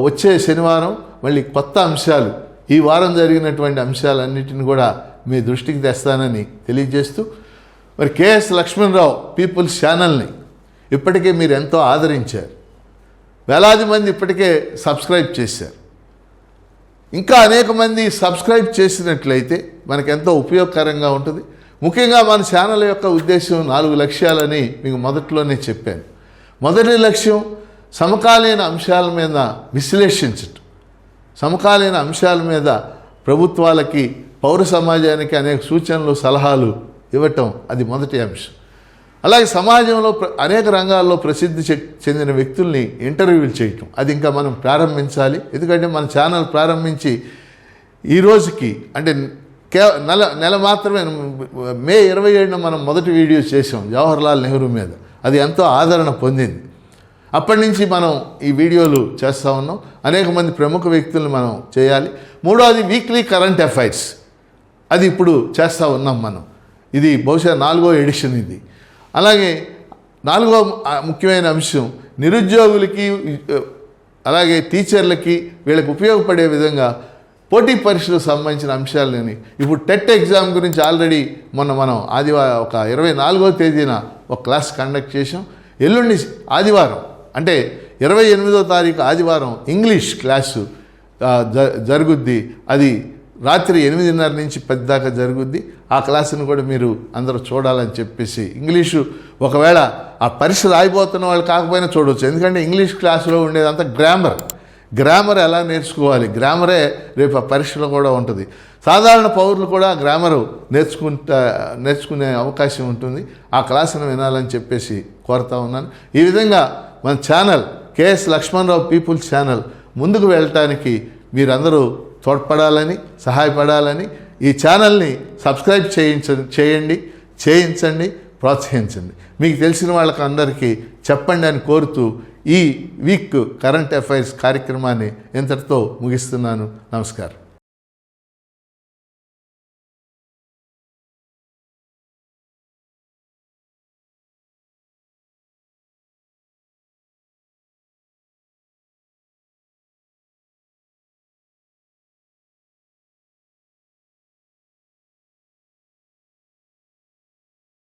వచ్చే శనివారం మళ్ళీ కొత్త అంశాలు, ఈ వారం జరిగినటువంటి అంశాలన్నిటిని కూడా మీ దృష్టికి తెస్తానని తెలియజేస్తూ, మరి కెఎస్ లక్ష్మణరావు పీపుల్స్ ఛానల్ని ఇప్పటికే మీరు ఎంతో ఆదరించారు. వేలాది మంది ఇప్పటికే సబ్స్క్రైబ్ చేశారు. ఇంకా అనేక మంది సబ్స్క్రైబ్ చేసినట్లయితే మనకెంతో ఉపయోగకరంగా ఉంటుంది. ముఖ్యంగా మన ఛానల్ యొక్క ఉద్దేశం 4 లక్ష్యాలని మీకు మొదట్లోనే చెప్పాను. మొదటి లక్ష్యం సమకాలీన అంశాల మీద విశ్లేషించటం, సమకాలీన అంశాల మీద ప్రభుత్వాలకి, పౌర సమాజానికి అనేక సూచనలు, సలహాలు ఇవ్వటం, అది మొదటి అంశం. అలాగే సమాజంలో అనేక రంగాల్లో ప్రసిద్ధి చెందిన వ్యక్తుల్ని ఇంటర్వ్యూలు చేయటం, అది ఇంకా మనం ప్రారంభించాలి. ఎందుకంటే మన ఛానల్ ప్రారంభించి ఈ రోజుకి అంటే నెల మాత్రమే, మే 27న మనం మొదటి వీడియో చేసాం జవహర్లాల్ నెహ్రూ మీద. అది ఎంతో ఆదరణ పొందింది. అప్పటి నుంచి మనం ఈ వీడియోలు చేస్తూ ఉన్నాం. అనేక మంది ప్రముఖ వ్యక్తులను మనం చేయాలి. మూడవది వీక్లీ కరెంట్ అఫైర్స్, అది ఇప్పుడు చేస్తూ ఉన్నాం మనం. ఇది బహుశా 4వ ఎడిషన్ ఇది. అలాగే 4వ ముఖ్యమైన అంశం నిరుద్యోగులకి, అలాగే టీచర్లకి, వీళ్ళకి ఉపయోగపడే విధంగా పోటీ పరీక్షలకు సంబంధించిన అంశాలని. ఇప్పుడు టెట్ ఎగ్జామ్ గురించి ఆల్రెడీ మొన్న మనం ఆదివారం ఒక 24వ తేదీన ఒక క్లాస్ కండక్ట్ చేసాం. ఎల్లుండి ఆదివారం అంటే 28వ తారీఖు ఆదివారం ఇంగ్లీష్ క్లాసు జరుగుద్ది. అది రాత్రి 8:30 నుంచి 10 దాకా జరుగుద్ది. ఆ క్లాసును కూడా మీరు అందరూ చూడాలని చెప్పేసి, ఇంగ్లీషు ఒకవేళ ఆ పరీక్ష రాయిపోతున్న వాళ్ళు కాకపోయినా చూడవచ్చు. ఎందుకంటే ఇంగ్లీష్ క్లాసులో ఉండేదంతా గ్రామర్ ఎలా నేర్చుకోవాలి, గ్రామరే రేపు ఆ పరీక్షలో కూడా ఉంటుంది. సాధారణ పౌరులు కూడా గ్రామరు నేర్చుకునే అవకాశం ఉంటుంది. ఆ క్లాసును వినాలని చెప్పేసి కోరుతా ఉన్నాను. ఈ విధంగా మన channel KS Lakshmanarao people's channel ముందుకు వెళ్ళటానికి మీరందరూ తోడ్పడాలని, సహాయపడాలని, ఈ ఛానల్ని సబ్స్క్రైబ్ చేయించండి, ప్రోత్సహించండి. మీకు తెలిసిన వాళ్ళకి అందరికీ చెప్పండి అని కోరుతూ ఈ వీక్ కరెంట్ అఫైర్స్ కార్యక్రమాన్ని ఇంతటితో ముగిస్తున్నాను. నమస్కారం.